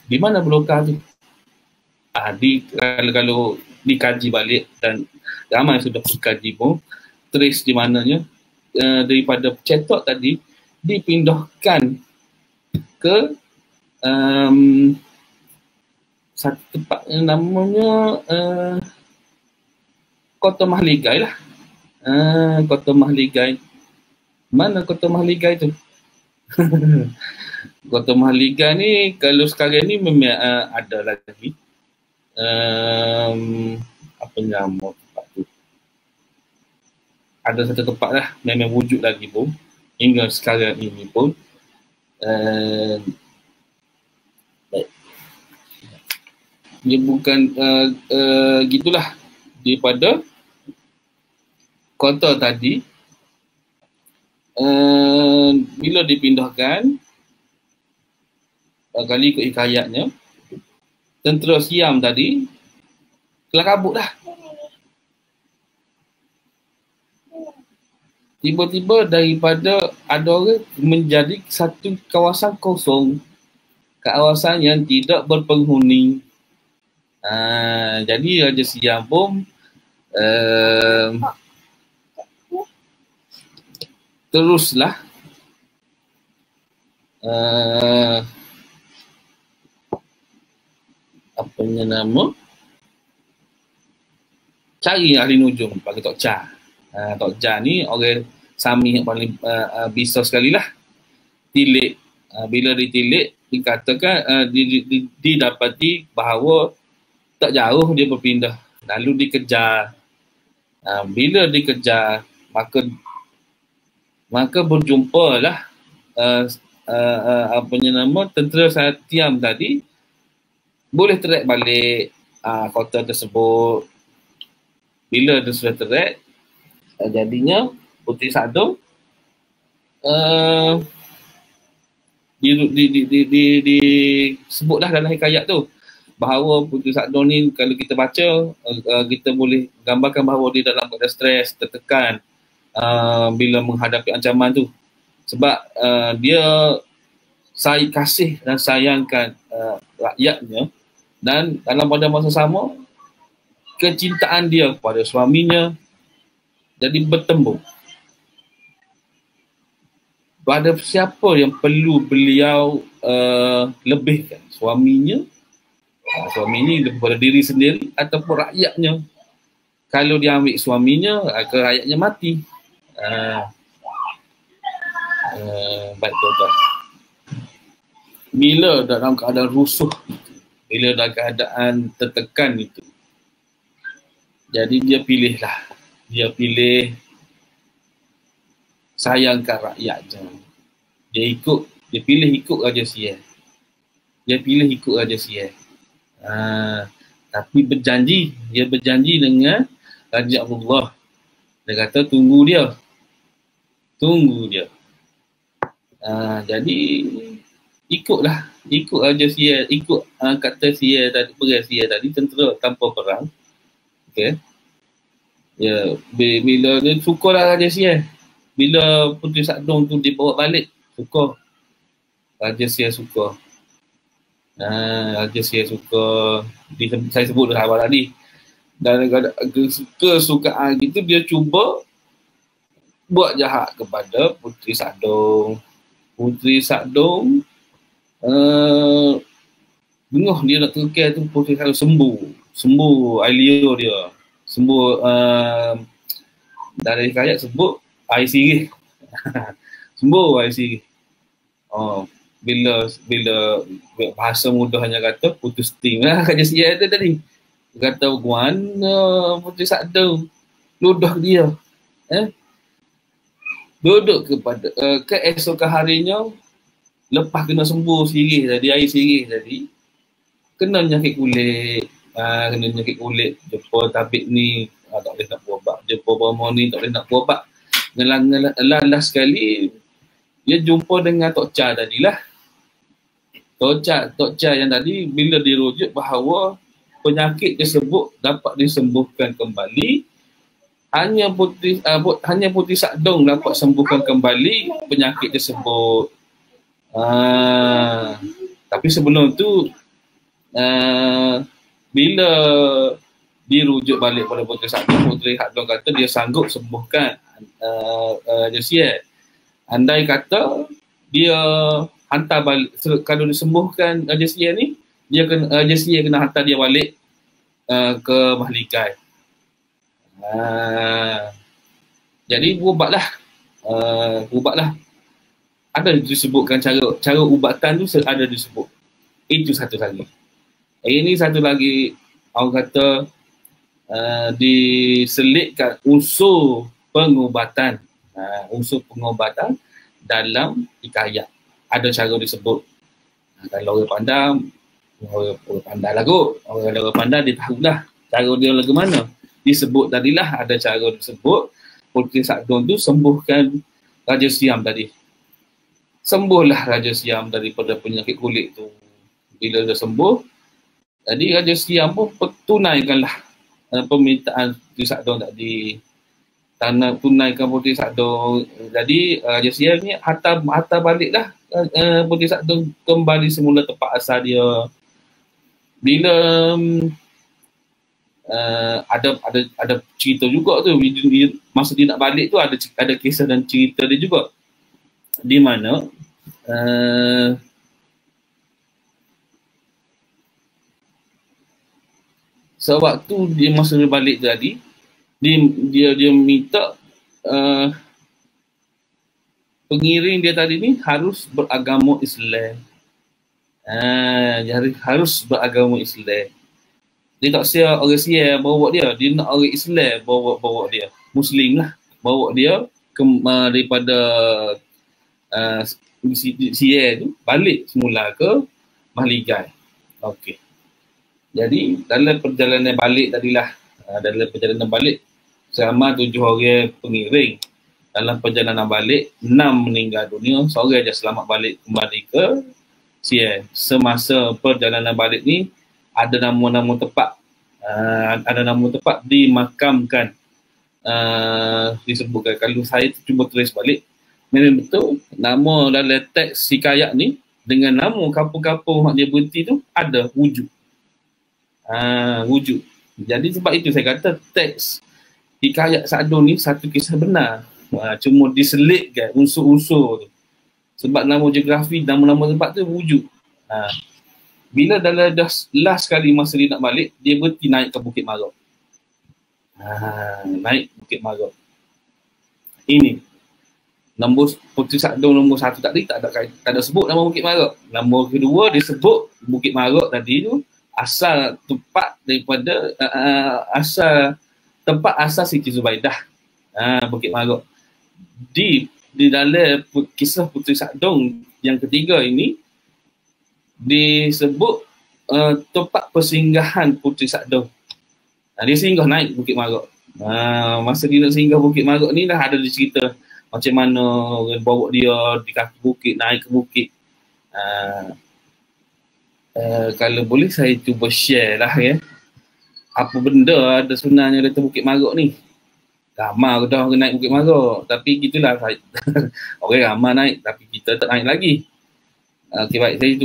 Di mana Belukar tu? Kalau dikaji balik, dan ramai sudah berkaji pun, trace di mananya, daripada Cetok tadi dipindahkan ke satu tempat yang namanya Kota Mahligai lah. Kota Mahligai. Mana Kota Mahligai tu? Kota Mahligai ni kalau sekarang ni memang ada lagi. Apa nama tempat tu? Ada satu tempat lah memang wujud lagi pun hingga sekarang ini pun. Dia bukan gitulah, daripada kota tadi bila dipindahkan, kali ikut hikayatnya, tentera Siam tadi kelam kabut dah. Tiba-tiba daripada ada orang menjadi satu kawasan kosong, kawasan yang tidak berpenghuni. Jadi Raja Siam pun teruslah cari ahli nujum bagi Tok Cha. Tok Cha ni orang Sami yang paling bisa sekali lah. Tilik. Bila ditilik, dikatakan didapati bahawa tak jauh dia berpindah. Lalu dikejar. Bila dikejar, maka berjumpalah tentera Siam tadi boleh trek balik kota tersebut. Bila dia sudah trek, jadinya Puteri Sagdo disebutlah dalam hikayat tu bahawa Puteri Sagdo ni, kalau kita baca, kita boleh gambarkan bahawa dia dalam keadaan stres, tertekan bila menghadapi ancaman tu. Sebab dia kasih dan sayangkan rakyatnya, dan dalam pada masa sama kecintaan dia kepada suaminya jadi bertembung. Pada siapa yang perlu beliau lebihkan? Suaminya? Suami ini lebih pada diri sendiri ataupun rakyatnya? Kalau dia ambil suaminya, rakyatnya mati. Baik tuan-tuan. Bila dalam keadaan rusuh, bila dalam keadaan tertekan itu, jadi dia pilih sayangkan rakyatnya. Dia pilih ikut Raja Sier. Tapi dia berjanji dengan Raja Abdullah. Dia kata tunggu dia. Jadi ikut aja Sia, ikut kata Sia tadi, perai Sia tadi, tentera tanpa perang. Okey. Ya, bila dia sukarlah Raja Sia. Bila Puteri Sakdong tu dibawa balik, suka. Raja Sia suka. Raja Sia suka. Saya sebut dah awal tadi. Dan kesukaan gitu dia cuba buat jahat kepada Puteri Sakdong. Puteri Sakdong dengar dia nak kekal tu, Puteri Sakdong sembuh air liur dia, sembuh dari hikayat sebut air sirih. Sembuh air sirih. Bila bahasa mudahnya kata putus ting lah Raja Sia tu tadi. Dia kata mana Puteri Sakdong ludah dia, duduk kepada keesokan harinya lepas kena sembuh sirih tadi, air sirih tadi, kena penyakit kulit, jumpa tabib ni tak boleh nak berubat, jumpa Brahma ni tak boleh nak berubat. Last sekali dia jumpa dengan Tok Cha tadilah. Tok Cha yang tadi bila dirujuk bahawa penyakit tersebut dapat disembuhkan kembali, hanya Puteri Sakdong dapat sembuhkan kembali penyakit tersebut. Tapi sebelum tu bila dirujuk balik pada Puteri Sakdong kata dia sanggup sembuhkan Raja Sia. Andai kata dia hantar balik, kalau disembuhkan Raja Sia ni, Raja Sia kena hantar dia balik ke Mahligai. Jadi berubatlah. Ada disebutkan cara ubatan tu ada disebut. Itu satu lagi. Ini satu lagi orang kata diselitkan unsur pengubatan. Unsur pengubatan dalam hikayat. Ada cara disebut. Kalau orang pandai lah kot. Orang pandai dia tahulah cara dia lagu mana. Disebut tadilah ada cara disebut Puteri Sakdong tu sembuhkan Raja Siam tadi. Sembuhlah Raja Siam daripada penyakit kulit tu. Bila dia sembuh, jadi Raja Siam pun tunaikanlah permintaan Puteri Sakdong tadi. Tunaikan Puteri Sakdong. Jadi Raja Siam ni hantar baliklah Puteri Sakdong kembali semula tempat asal dia. Bila ada cerita juga tu, masa dia nak balik tu ada kisah dan cerita dia juga, di mana sewaktu dia masa dia balik tadi, dia minta pengiring dia tadi ni harus beragama Islam. Jadi harus beragama Islam. Dia tak sia orang Sia bawa dia nak orang Islam bawa dia. Muslim lah. Bawa dia daripada Sia tu balik semula ke Mahligai. Okey. Jadi dalam perjalanan balik tadilah, selama 7 orang pengiring. Dalam perjalanan balik 6 meninggal dunia, seorang je selamat balik kembali ke Sia. Semasa perjalanan balik ni ada nama-nama tempat dimakamkan, disebutkan. Kalau saya cuba tulis balik, memang betul nama dalam teks hikayat ni dengan nama kampung-kampung yang dia berhenti tu ada wujud. Wujud. Jadi sebab itu saya kata teks hikayat Sakdong ni satu kisah benar. Cuma diselitkan unsur-unsur tu. Sebab nama geografi, nama-nama tempat tu wujud. Bila dah last sekali masa dia nak balik, dia berhenti naik ke Bukit Marok. Naik Bukit Marok. Ini nombor Puteri Sakdong nombor 1 tadi tak ada sebut nama Bukit Marok. Nombor kedua dia sebut Bukit Marok tadi tu asal tempat daripada tempat asal Siti Zubaidah. Bukit Marok. Di dalam kisah Puteri Sakdong yang ketiga ini disebut tempat persinggahan Puteri Sakdong. Dia singgah naik Bukit Marok. Masa dia nak singgah Bukit Marok ni dah ada cerita macam mana orang bawa dia di kaki bukit, naik ke bukit. Kalau boleh saya cuba share lah ya. Apa benda ada sebenarnya di Bukit Marok ni. Ramai dah orang naik Bukit Marok. Tapi gitulah. Orang ramai naik tapi kita tak naik lagi. Okey, baik.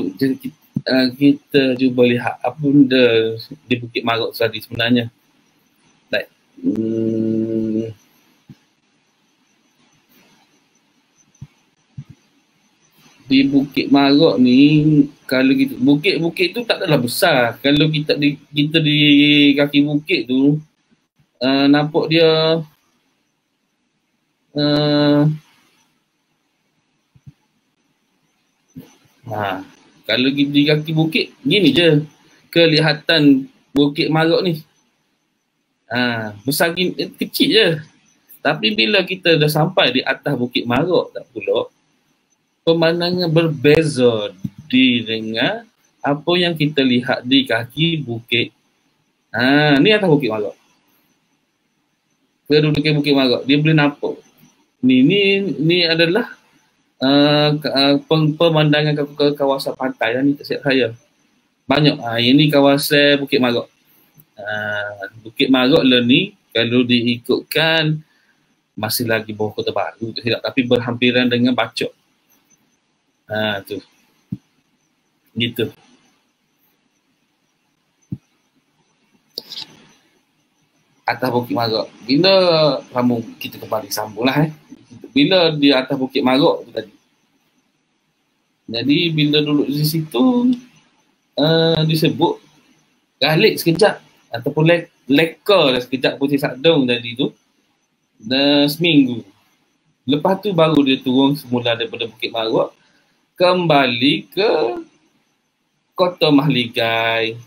Kita cuba lihat apa benda di Bukit Marok tadi sebenarnya. Baik. Di Bukit Marok ni, kalau kita bukit tu tak adalah besar. Kalau kita di kaki bukit tu nampak dia kalau di kaki bukit gini je kelihatan Bukit Marok ni. Besar gini, kecil je. Tapi bila kita dah sampai di atas Bukit Marok tak pula, pemandangan berbeza dengan apa yang kita lihat di kaki bukit. Ni atas Bukit Marok. Kedudukan Bukit Marok, dia boleh nampak. Ni adalah pemandangan ke kawasan pantai ni, tak silap saya. Banyak. Ini kawasan Bukit Marok. Bukit Marok lah ni, kalau diikutkan masih lagi bawah Kota Baru, tak silap, tapi berhampiran dengan Bacok. Tu. Gitu. Atas Bukit Marok. Bila kita kembali sambung lah Bila di atas Bukit Marok tu tadi. Jadi bila duduk di situ disebut galik sekejap ataupun leka sekejap Puteri Sagdong tadi tu. Dan seminggu. Lepas tu baru dia turun semula daripada Bukit Marok kembali ke Kota Mahligai.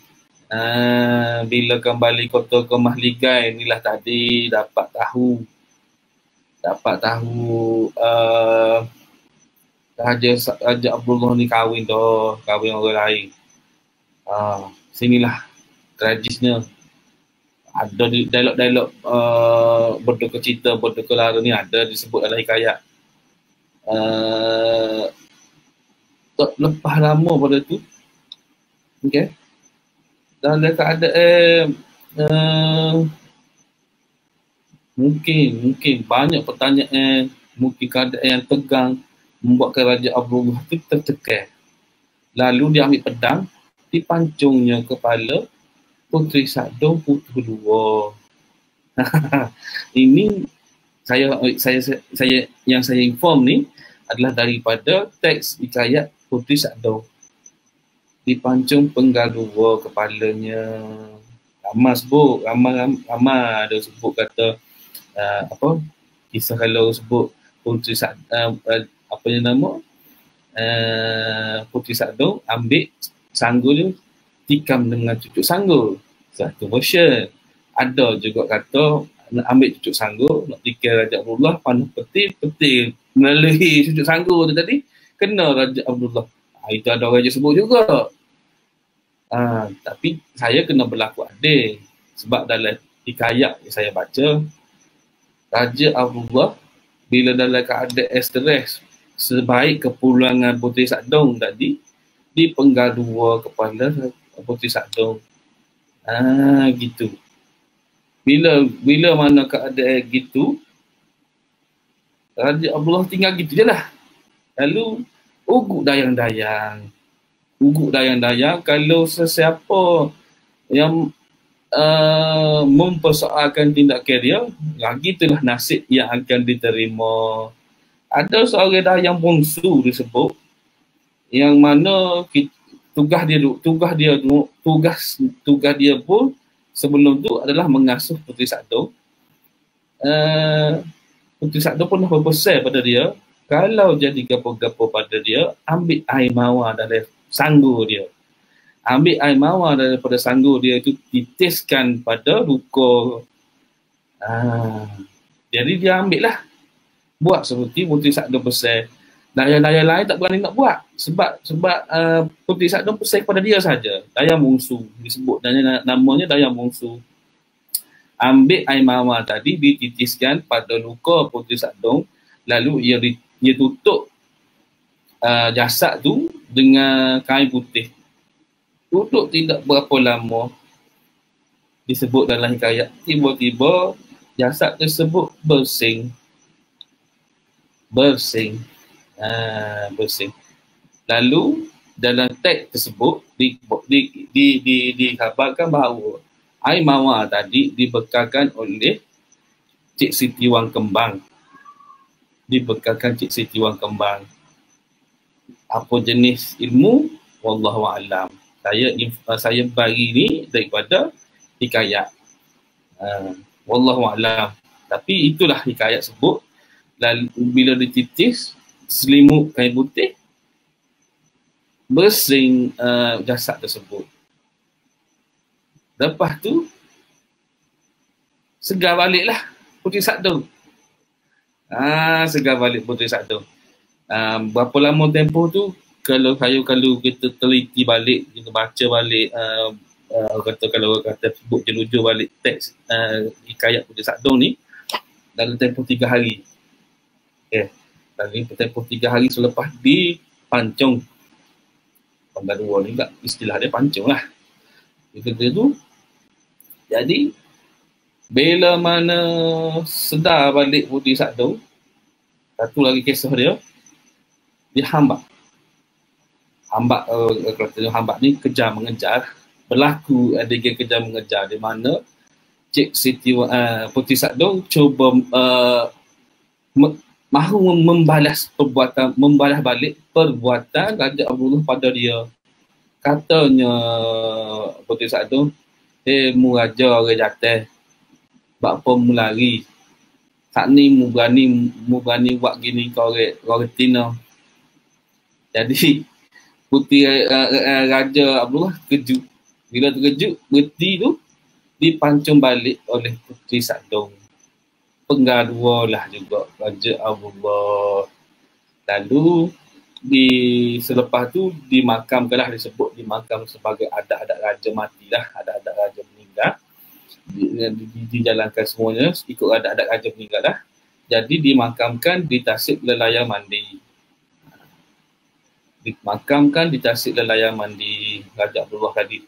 Bila kembali ke Mahligai, inilah tadi dapat tahu Raja Abdullah ni kahwin orang lain. Sinilah tragisnya. Ada dialog-dialog berduka cita, berduka lara ni ada disebut dalam hikayat. Tak lepas lama pada tu, okay, dalam keadaan mungkin banyak pertanyaan, mungkin keadaan yang tegang membuatkan Raja Abdullah itu tertekan. Lalu dia ambil pedang, dipancungnya kepala Puteri Sagdong putus dua. Ini saya yang saya inform ni adalah daripada teks hikayat Puteri Sagdong. Dipancung penggal dua kepalanya. Ramai ada sebut kata kisah kalau sebut Puteri Sagdong, Puteri Sagdong ambil sanggul dia tikam dengan cucuk sanggul. Satu version. Ada juga kata nak ambil cucuk sanggul, nak tikam Raja Abdullah, panah peti melalui cucuk sanggul tu tadi kena Raja Abdullah. Itu ada orang je sebut juga. Tapi saya kena berlaku adil sebab dalam hikayat yang saya baca, Raja Abdullah bila dalam keadaan stres sebaik kepulangan Puteri Sagdong tadi, dipenggal dua kepala Puteri Sagdong. Gitu. Bila mana keadaan gitu, Raja Abdullah tinggal gitu je lah. Lalu ugut dayang-dayang kalau sesiapa yang mempersoalkan tindakan dia, gitulah nasib yang akan diterima. Ada seorang dayang bongsu disebut, yang mana tugas dia pun sebelum tu adalah mengasuh Puteri Sagdong. Puteri Sagdong pun berpesan pada dia, kalau jadi gapo-gapo pada dia, ambil air mawar dalam sanggul dia. Ambil air mawar daripada sanggul dia itu, titiskan pada luka. Jadi dia ambil lah. Buat seperti Puteri Sagdong pesan. Dayang-dayang lain tak berani nak buat. Sebab Puteri Sagdong pesan kepada dia saja. Dayang bongsu. Disebut namanya Dayang bongsu. Ambil air mawar tadi, dititiskan pada luka Puteri Sagdong. Lalu ia tutup jasad tu dengan kain putih. Duduk tidak berapa lama, disebut dalam hikayat, tiba-tiba jasad tersebut bersing. Bersing. Lalu dalam teks tersebut dikhabarkan bahawa air mawar tadi dibekalkan oleh Cik Siti Wang Kembang. Apa jenis ilmu? Wallahu a'lam. Saya bagi ni daripada hikayat. Wallahu a'lam. Tapi itulah hikayat sebut. Lalu bila dititis selimut kain putih, bersing jasad tersebut. Lepas tu segar baliklah Puteri Sagdung. Segar balik Puteri Sagdung. Berapa lama tempoh tu, kalau kita teliti balik, kita baca balik, kalau kata sebut jelujur balik teks hikayat Puteri Sagdung ni dalam tempoh 3 hari. Dalam tempoh 3 hari selepas dipancung. Pembaruan ni tak, istilah dia pancung lah. Itu tu. Jadi bila mana sedar balik Puteri Sagdung, satu lagi kisah dia hambak ni kejar mengejar, berlaku adegan kejar mengejar di mana Cik Siti Puteri Sagdung cuba mahu membalas balik perbuatan Raja Abdullah pada dia. Katanya Puteri Sagdung, mu raja orang jatah, bakpo mu lari. Hak ni mu berani buat gini kau orang Tina. Jadi Puteri Raja Abdullah terkejut. Bila terkejut, berhenti tu dipancung balik oleh Puteri Sagdung. Penggaduan lah juga Raja Abdullah. Lalu selepas tu dimakamkanlah, disebut dimakam sebagai adat-adat raja matilah, adat-adat raja meninggal. Dijalankan semuanya ikut adat-adat raja meninggal lah. Jadi dimakamkan di Tasik Lelayan Mandi. Raja Abdullah tadi.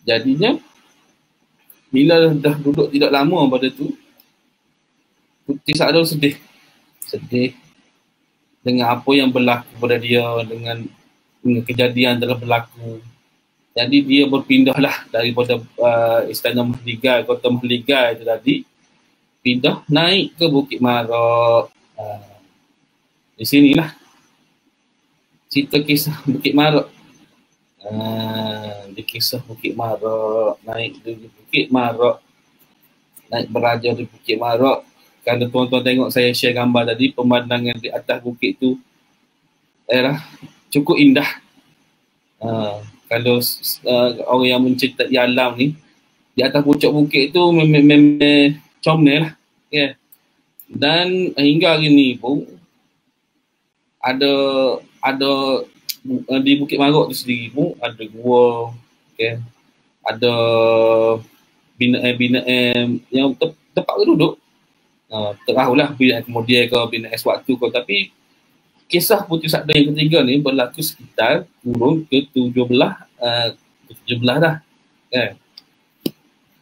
Jadinya bila dah duduk tidak lama pada tu, Puteri Sagdung sedih dengan apa yang berlaku pada dia, dengan kejadian telah berlaku. Jadi dia berpindahlah daripada Istana Mahligai, Kota Mahligai itu tadi, pindah naik ke Bukit Marak. Di sinilah cerita kisah Bukit Marak. Di kisah Bukit Marak, naik di Bukit Marak, naik beraja di Bukit Marak. Kalau tuan-tuan tengok saya share gambar tadi, pemandangan di atas bukit tu cukup indah. Kalau orang yang mencintai alam ni, di atas puncak bukit tu memang comel lah. Dan hingga hari ni pun ada di Bukit Marak tu sendiri pun ada gua, ada binaan yang tempat duduk. Terahulah binaan kemudian ke binaan sewaktu ke, tapi kisah Puteri Sagdung yang ketiga ni berlaku sekitar kurun ke-17 dah.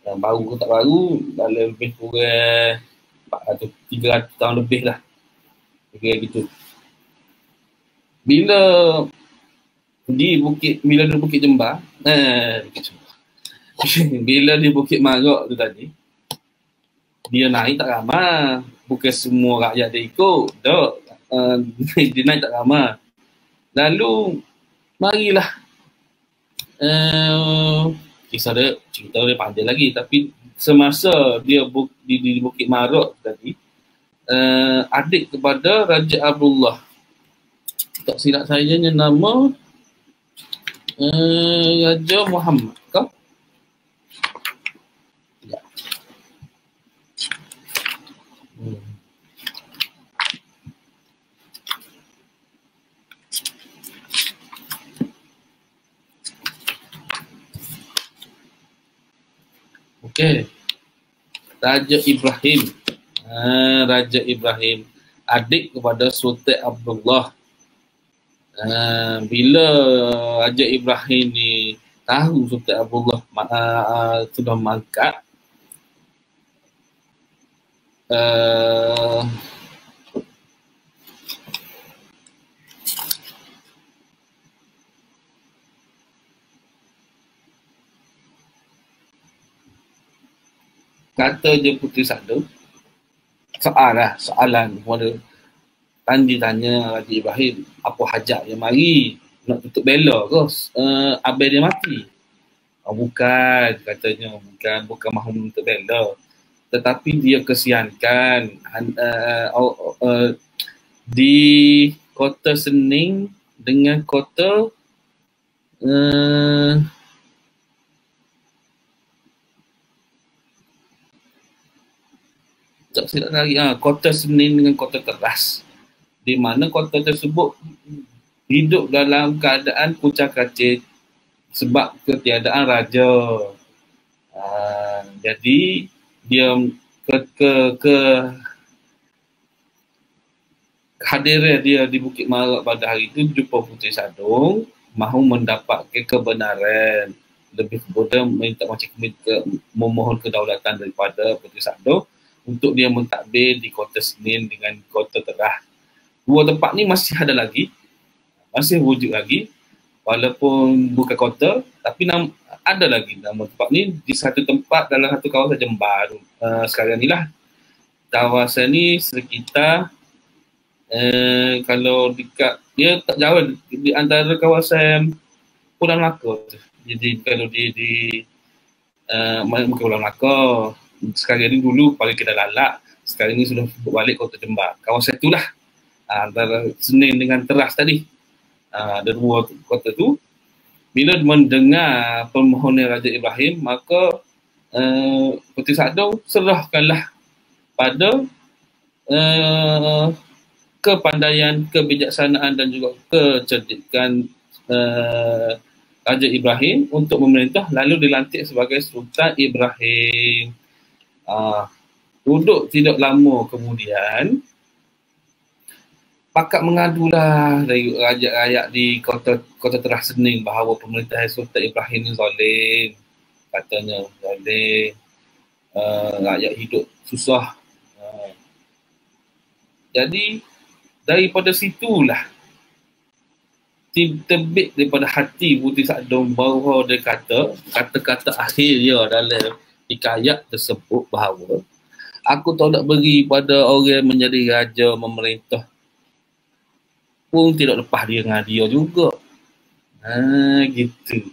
Yang baru ke tak baru, dalam lebih kurang 300 tahun lebih lah. Gitu. Bila di Bukit Jembar, bila di Bukit Marak tu tadi, dia naik tak ramai. Bukan semua rakyat dia ikut. Dia naik tak ramai. Lalu, marilah. Kisah dia, cerita dia panjang lagi. Tapi semasa dia di Bukit Marak tadi, adik kepada Raja Abdullah. Tak silap saya nama Raja Muhammad. Kau? Raja Ibrahim, adik kepada Sultan Abdullah. Bila Raja Ibrahim ni tahu Sultan Abdullah sudah mangkat, kata je Puteri Sadong, soalan kepada Tanji tanya Raja Ibrahim, apa hajat dia mari nak tutup bela ke abang dia mati? Bukan, katanya, bukan mahu menutup bela, tetapi dia kesiankan di Kota Sening dengan Kota Kota Sening dengan Kota Keras, di mana kota tersebut hidup dalam keadaan kucak-kacir sebab ketiadaan raja. Jadi dia kehadiran dia di Bukit Marak pada hari itu jumpa Puteri Sadong, mahu mendapatkan kebenaran, lebih kepada memohon kedaulatan daripada Puteri Sadong untuk dia mentadbir di Kota Senin dengan Kota Keras. Dua tempat ni masih ada lagi, masih wujud lagi, walaupun bukan kota, tapi ada lagi nama tempat ni di satu tempat dalam satu kawasan Jember. Sekarang ni lah, kawasan ni sekitar kalau dekat, dia tak jauh di antara kawasan Pulau Melaka tu. Jadi kalau di bukan Pulau Melaka, sekarang ni dulu paling kita Lalak, sekarang ni sudah balik Kota Jember. Kawasan itulah antara Senin dengan Teras tadi. Ada dua kota tu. Bila mendengar permohonan Raja Ibrahim, maka Puteri Sadong serahkanlah pada kepandaian, kebijaksanaan dan juga kecerdikan Raja Ibrahim untuk memerintah, lalu dilantik sebagai Sultan Ibrahim. Duduk tidak lama kemudian, pakat mengadulah dari rakyat-rakyat di kota Teras Sening bahawa pemerintahan Sultan Ibrahim ni zalim. Katanya zalim, rakyat hidup susah. Jadi daripada situlah terbit daripada hati Puteri Sadong bahawa dia kata-kata akhir dia dalam hikayat tersebut bahawa aku tak nak beri pada orang menjadi raja memerintah pun tidak lepas dia dengan dia juga. Gitu.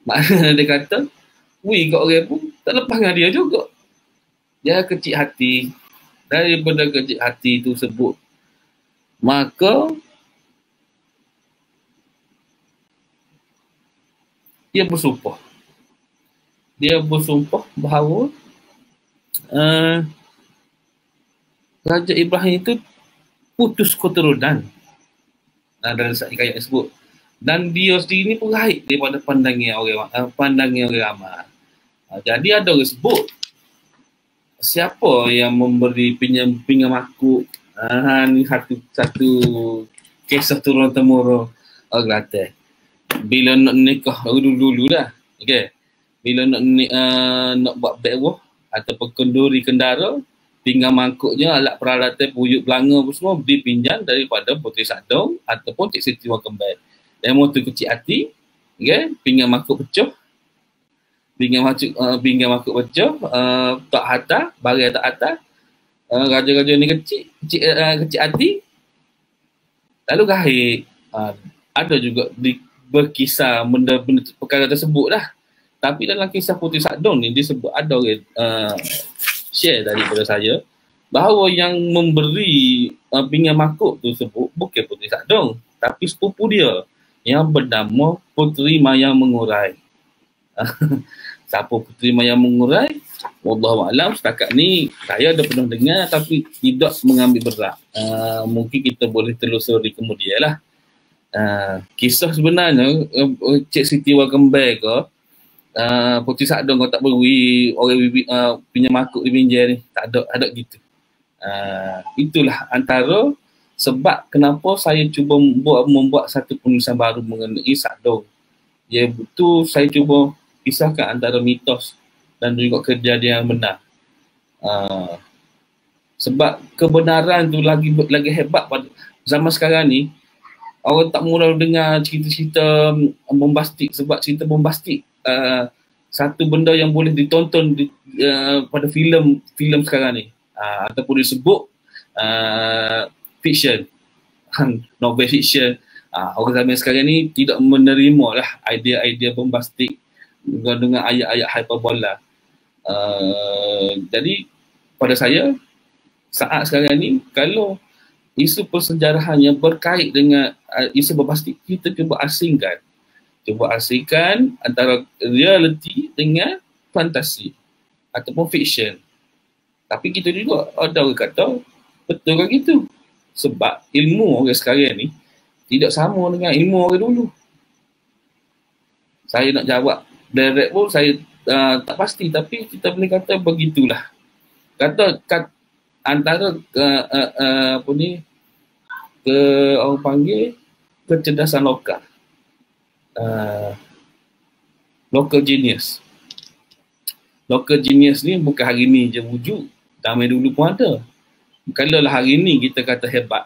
Maknanya dia kata, kat orang pun tak lepas dengan dia juga. Dia kecil hati. Daripada kecil hati itu sebut, maka dia bersumpah. Dia bersumpah bahawa Raja Ibrahim itu putus keturunan. Dalam hikayat tersebut. Dan dia sendiri ni pun raib daripada pandangan orang ramai. Jadi ada orang sebut, siapa yang memberi pinjam makuk, ni satu kisah turun temurun gratis. Bila nak nikah dulu lah, okay. Bila nak buat bekwah ataupun kenduri kendara, pinjam mangkuknya, alat peralatan puyuk belanga pun semua dipinjam daripada Puteri Sadong ataupun Cik Siti Wakembai. Demo tu kecil hati, okay? Pinjam mangkuk pecah, pinjam mangkuk pecah, tak hantar, barang tak hantar. Raja-raja ni kecil hati, lalu gaib. Ada juga berkisah benda perkara tersebut lah. Tapi dalam kisah Puteri Sadong ni disebut, ada orang share daripada saya bahawa yang memberi pinjam makuk tersebut bukan Puteri Sadong, tapi sepupu dia yang bernama Puteri Mayang Mengurai. Siapa Puteri Mayang Mengurai? Wallahualam, setakat ni saya ada pernah dengar tapi tidak mengambil berat. Mungkin kita boleh telusuri kemudian lah. Kisah sebenarnya Cik Siti Wakembai ke Puteri Sadong kau tak beri orang pinjam makuk di pinjam ni, tak ada gitu. Itulah antara Sebab kenapa saya cuba membuat satu penulisan baru mengenai Sadong, iaitu saya cuba pisahkan antara mitos dan juga kejadian yang benar. Sebab kebenaran tu lagi hebat pada zaman sekarang ni. Orang tak mula dengar cerita-cerita bombastik, sebab cerita bombastik satu benda yang boleh ditonton pada filem sekarang ni, ataupun disebut fiction, novel fiction. Orang zaman sekarang ni tidak menerima lah idea-idea bombastik dengan ayat-ayat hyperbola. Jadi pada saya, saat sekarang ni, kalau isu persejarahan yang berkait dengan isu bombastik, kita cuba asingkan antara reality dengan fantasi ataupun fiction. Tapi kita juga ada orang kata, betul kan gitu? Sebab ilmu orang sekarang ni tidak sama dengan ilmu orang dulu. Saya nak jawab direct pun saya tak pasti, tapi kita boleh kata begitulah. Kata antara orang panggil kecerdasan lokal, local genius. Local genius ni bukan hari ni je wujud, zaman dulu pun ada. Kalau lah hari ni kita kata hebat,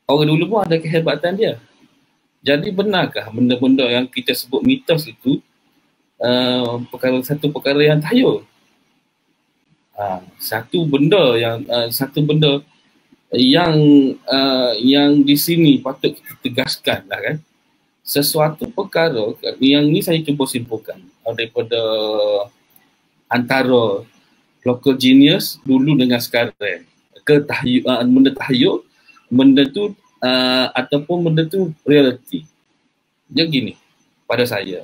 orang dulu pun ada kehebatan dia. Jadi benarkah benda-benda yang kita sebut mitos itu satu perkara yang tahyul? Satu benda yang di sini patut kita tegaskan lah kan. Sesuatu perkara yang ni saya cuba simpulkan daripada antara local genius dulu dengan sekarang. Benda tahyul, benda tu ataupun benda tu reality. Dia gini pada saya,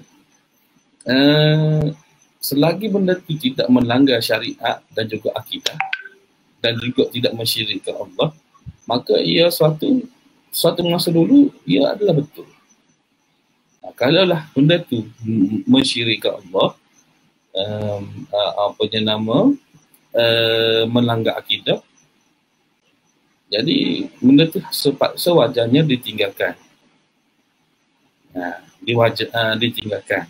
selagi benda tu tidak melanggar syariat dan juga akidah dan juga tidak mensyirikkan Allah, maka ia suatu masa dulu ia adalah betul. Kalaulah benda tu mensyirikkan Allah, melanggar akidah, jadi benda tu sewajarnya ditinggalkan. Ditinggalkan.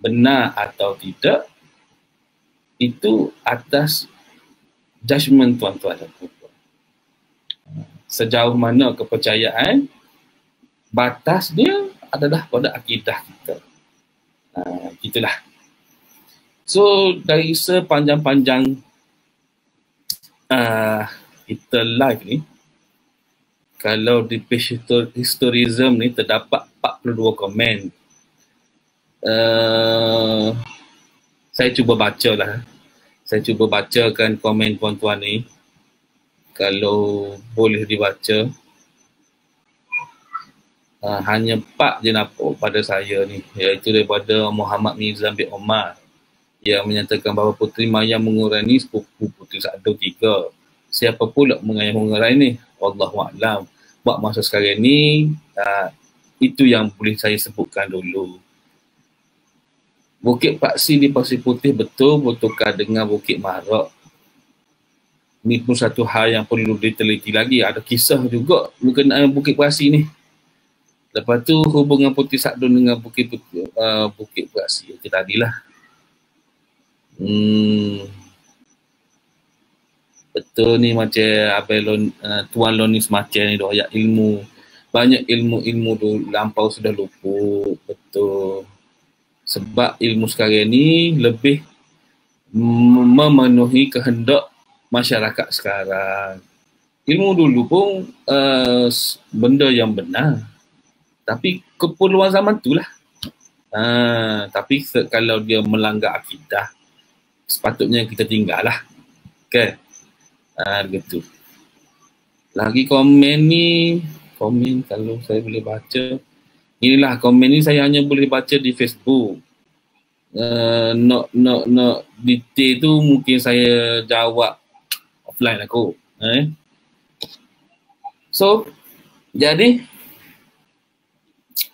Benar atau tidak, itu atas judgement tuan-tuan dan puan-puan. Sejauh mana kepercayaan, batas dia adalah pada akidah kita. Gitulah. So dari sepanjang-panjang kita live ni, kalau di page historism ni terdapat 42 komen. Saya cuba bacalah. Saya cuba bacakan komen tuan-tuan ni, kalau boleh dibaca. Hanya 4 je nampak pada saya ni, iaitu daripada Muhammad Mizan bin Omar yang menyatakan bahawa Puteri Maya Mengurai ni sepupu Puteri Sadong 3. Siapa pula Maya Mengurai ni? Wallahualam. Buat masa sekarang ni, itu yang boleh saya sebutkan dulu. Bukit Paksi di Pasir Putih betul-betulkah dengan Bukit Marak? Ini pun satu hal yang perlu diteliti lagi. Ada kisah juga berkenaan Bukit Paksi ni. Lepas tu hubungan Puteri Sadong dengan Bukit Paksi itu tadilah. Betul ni macam Tuan Lonis macam ni doyak ilmu. Banyak ilmu-ilmu lampau sudah luput. Betul. Sebab ilmu sekarang ni lebih memenuhi kehendak masyarakat sekarang. Ilmu dulu pun benda yang benar. Tapi keperluan zaman tu lah. Tapi kalau dia melanggar akidah, sepatutnya kita tinggal lah. Okay. Begitu. Lagi komen ni, kalau saya boleh baca. Inilah komen ni saya hanya boleh baca di Facebook. Nak detail tu mungkin saya jawab offline aku. So, jadi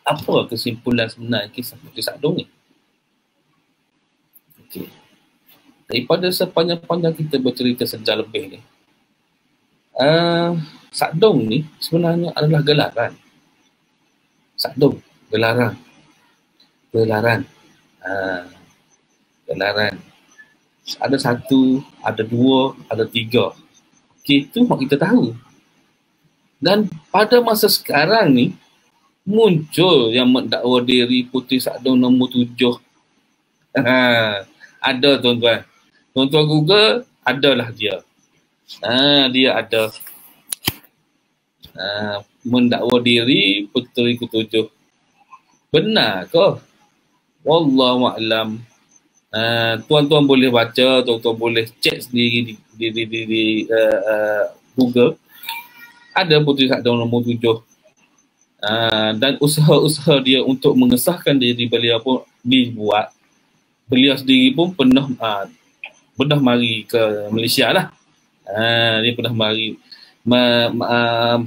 apa kesimpulan sebenar kisah Puteri Sadong ni? Okey. Daripada sepanjang-panjang kita bercerita sejam lebih ni, Sakdong ni sebenarnya adalah gelaran. Sakdong, gelaran. Gelaran. Gelaran. Ada satu, ada dua, ada tiga. Itu mak kita tahu. Dan pada masa sekarang ni, muncul yang mendakwa diri Puteri Sakdong nombor 7. Ada tuan-tuan. Tuan-tuan Google, adalah dia. Dia ada. Mendakwa diri Puteri ke-7. Benar ke? Wallahualam. Tuan-tuan boleh baca, tuan-tuan boleh cek sendiri di Google. Ada Puteri Sakdong nombor 7. Dan usaha-usaha dia untuk mengesahkan diri beliau pun dibuat. Beliau sendiri pun pernah mari ke Malaysia lah. Dia pernah mari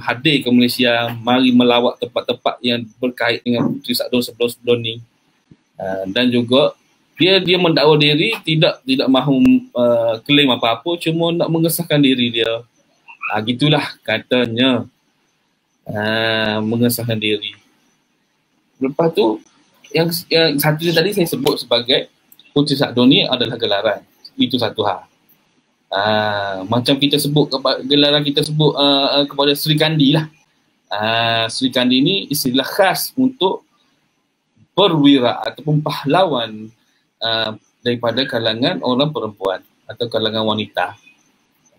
hadir ke Malaysia, mari melawat tempat-tempat yang berkait dengan Puteri Sakdong sebelum-sebelum ni. Dan juga dia mendakwa diri tidak mahu klaim apa-apa, cuma nak mengesahkan diri dia. Gitulah katanya. Mengesahkan diri. Lepas tu yang satu tadi saya sebut sebagai Puteri Sakdong ni adalah gelaran. Itu satu hal. Macam kita sebut gelaran kita sebut kepada Sri Kandi lah. Sri Kandi ni istilah khas untuk perwira ataupun pahlawan daripada kalangan orang perempuan atau kalangan wanita.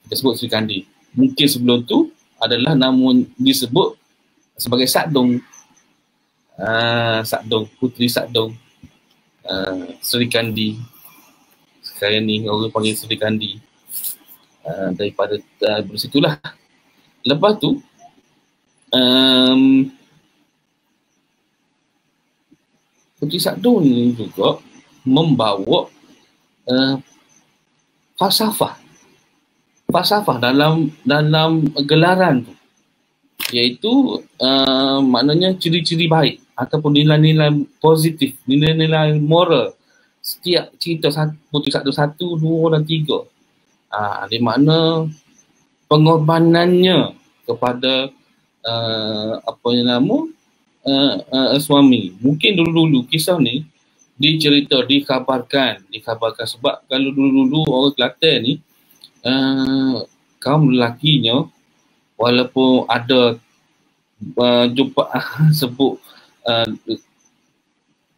Kita sebut Sri Kandi. Mungkin sebelum tu adalah namun disebut sebagai Sakdong. Sakdong, Puteri Sakdong. Sri Kandi. Sekarang ni orang panggil Sri Kandi. Daripada dari situlah. Lepas tu Puteri Sakdong ni juga membawa falsafah dalam gelaran tu, iaitu maknanya ciri-ciri baik ataupun nilai-nilai positif, nilai-nilai moral setiap cerita Puteri Sakdong 1, 2 dan 3. Di mana pengorbanannya kepada suami. Mungkin dulu-dulu kisah ni dikabarkan sebab kalau dulu-dulu orang Kelantan ni kaum lelakinya walaupun ada jumpa sebut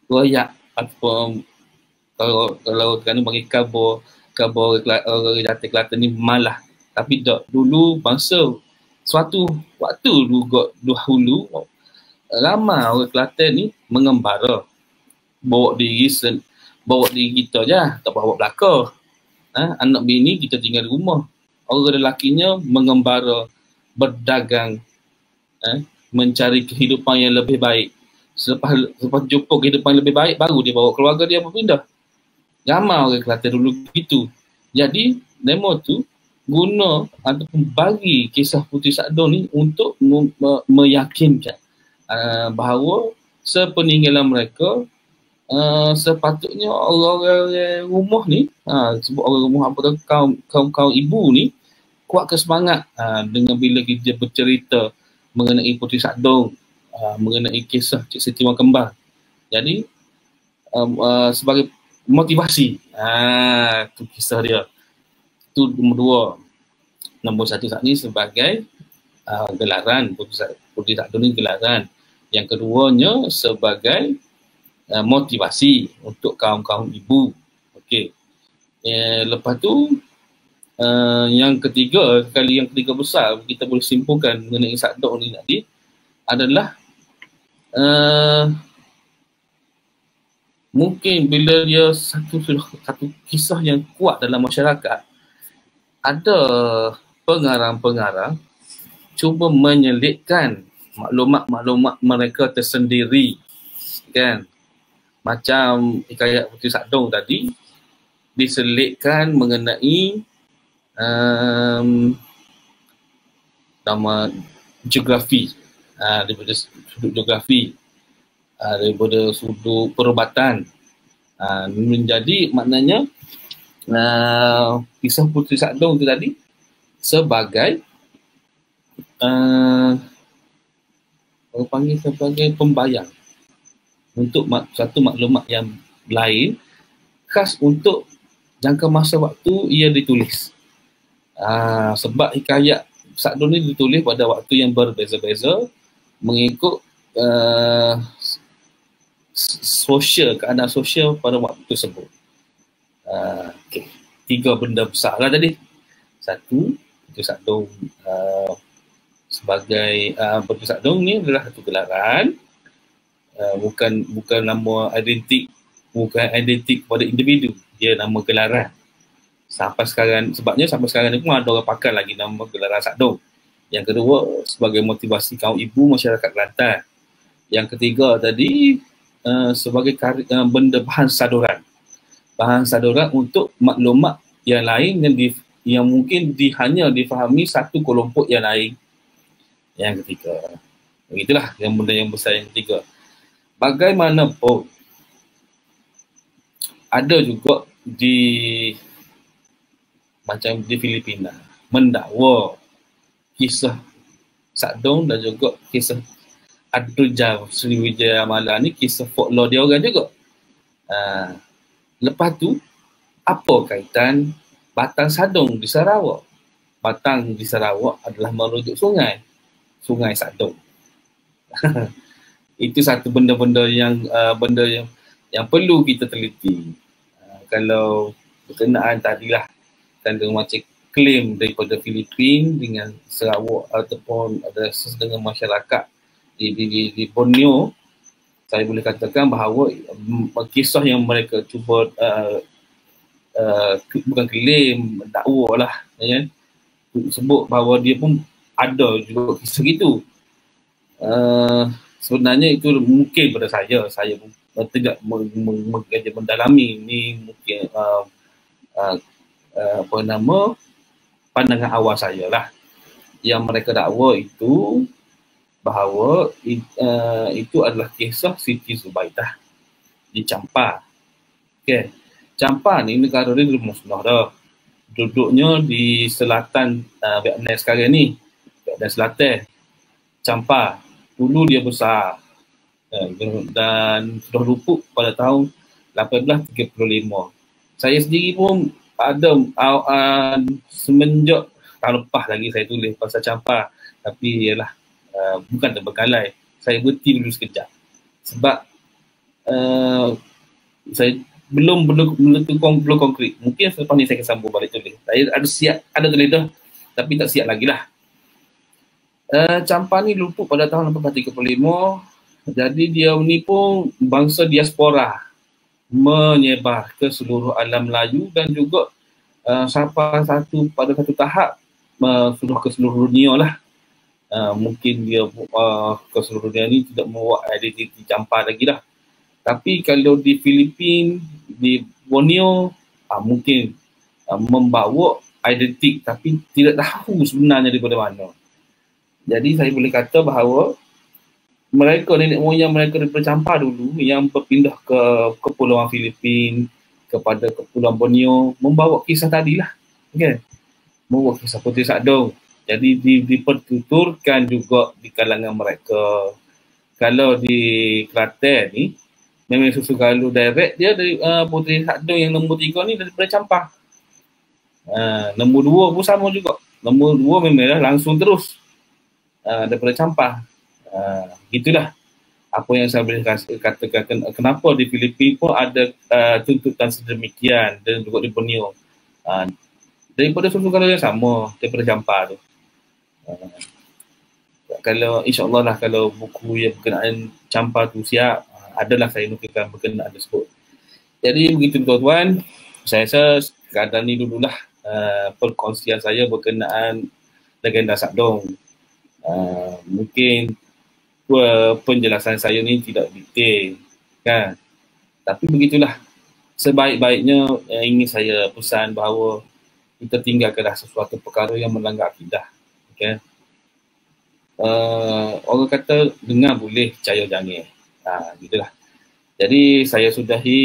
royak ataupun kalau kerana bagi kabar orang Jati Kelantan ni malah, tapi tak, dulu bangsa suatu waktu dahulu ramai orang Kelantan ni mengembara, bawa diri kita je, tak bawa belakang. Anak bini kita tinggal di rumah. Orang lelakinya mengembara, berdagang, mencari kehidupan yang lebih baik. Selepas jumpa kehidupan yang lebih baik, baru dia bawa keluarga dia berpindah. Ramai orang Kelantan dulu begitu. Jadi demo tu guna ataupun bagi kisah Puteri Sakdong ni untuk meyakinkan bahawa sepeninggalan mereka sepatutnya orang-orang rumah ni, sebut orang rumah apa tu, kaum ibu ni kuatkan semangat dengan bila dia bercerita mengenai Puteri Sakdong, mengenai kisah Cik Siti Wang Kembar. Jadi sebagai motivasi, tu kisah dia. Itu nombor 2. Nombor 1 saat ni sebagai gelaran, Puteri Sakdong ni gelaran. Yang keduanya sebagai motivasi untuk kaum-kaum ibu. Okey. Lepas tu yang ketiga besar kita boleh simpulkan mengenai Sakdong ni tadi adalah mungkin bila dia satu kisah yang kuat dalam masyarakat, ada pengarang-pengarang cuba menyelitkan maklumat-maklumat mereka tersendiri, kan? Macam hikayat Puteri Sakdong tadi diselitkan mengenai nama geografi, daripada sudut geografi, daripada sudut perubatan, menjadi maknanya kisah Puteri Sakdong itu tadi sebagai orang panggil sebagai pembayang untuk satu maklumat yang lain, khas untuk jangka masa waktu ia ditulis. Sebab hikayat Sakdong ni ditulis pada waktu yang berbeza-beza mengikut keadaan sosial pada waktu tersebut. Okay. 3 benda besar lah tadi. Satu, itu Sakdong sebagai Betul Sakdong ni adalah satu gelaran, bukan nama identik, bukan identik kepada individu, dia nama gelaran. Sampai sekarang, sebabnya sampai sekarang ni pun ada orang pakai lagi nama gelaran Sakdong. Yang kedua, sebagai motivasi kaum ibu masyarakat Kelantan. Yang ketiga tadi, sebagai benda bahan saduran. Bahan saduran untuk maklumat yang lain yang mungkin hanya difahami satu kelompok yang lain. Yang ketiga. Begitulah yang benda yang besar yang ketiga. Bagaimanapun, ada juga macam di Filipina mendakwa kisah Sakdong dan juga kisah Adruja Sriwijaya Mala ni kisah folklore dia orang juga. Lepas tu, apa kaitan Batang Sadong di Sarawak? Batang di Sarawak adalah merujuk sungai Sakdong. Itu satu benda-benda yang perlu kita teliti. Kalau berkenaan tadilah tentang macam klaim daripada Filipina dengan Sarawak ataupun ada dengan masyarakat di Borneo, saya boleh katakan bahawa kisah yang mereka cuba bukan klaim, dakwa lah, ya, sebut bahawa dia pun ada juga kisah gitu. Sebenarnya itu mungkin pada saya pun tidak mendalami ni, mungkin pandangan awal saya lah. Yang mereka dakwa itu bahawa itu adalah kisah Siti Zubaidah di Champa. Okay. Champa ni negara dia dah musnah dah. Duduknya di selatan Vietnam sekarang ni, Vietnam Selatan. Champa. Dulu dia besar dan sudah luput pada tahun 1835. Saya sendiri pun ada semenjak tahun lepas lagi saya tulis pasal Champa, tapi ialah bukan terbengkalai. Saya berhenti dulu sekejap sebab saya belum konkret. Mungkin selepas ni saya akan sambung balik tulis. Saya ada tulis dah, tapi tak siap lagi lah. Champa ni luput pada tahun 1835. Jadi dia ni pun bangsa diaspora, menyebar ke seluruh alam Melayu dan juga pada satu tahap sudah ke seluruh dunia lah. Mungkin dia ke seluruh dunia ni tidak membawa identiti Champa lagi dah. Tapi kalau di Filipina, di Borneo, mungkin membawa identiti tapi tidak tahu sebenarnya daripada mana. Jadi saya boleh kata bahawa mereka, nenek moyang mereka daripada Champa dulu yang berpindah ke Kepulauan Filipina, kepada Kepulauan Borneo, membawa kisah tadi lah. Okay? Membawa kisah Puteri Sakdong. Jadi dipertuturkan juga di kalangan mereka. Kalau di Kelantan ni, memang susu galuh direct dia dari Puteri Sakdong yang nombor 3 ni daripada Champa. Nombor 2 pun sama juga. Nombor 2 memang langsung terus daripada Champa. Gitulah apa yang saya boleh katakan kenapa di Filipina pun ada tuntutan sedemikian dan juga di Borneo. Daripada susu galuh yang sama daripada Champa tu. Kalau insyaAllah lah kalau buku yang berkenaan Champa tu siap, adalah saya nukilkan berkenaan tersebut. Jadi begitu tuan-tuan, saya rasa sekadar ni dululah perkongsian saya berkenaan legenda Sakdong. Mungkin penjelasan saya ni tidak detail kan, tapi begitulah sebaik-baiknya ingin saya pesan bahawa kita tinggalkanlah sesuatu perkara yang melanggar akidah. Okay? Orang kata dengar boleh, percaya jangan. Gitulah. Jadi saya sudahi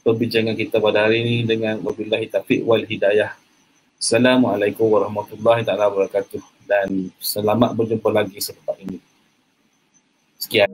perbincangan kita pada hari ini dengan wabillahi taufiq wal hidayah. Assalamualaikum warahmatullahi taala wabarakatuh dan selamat berjumpa lagi selepas ini. Sekian.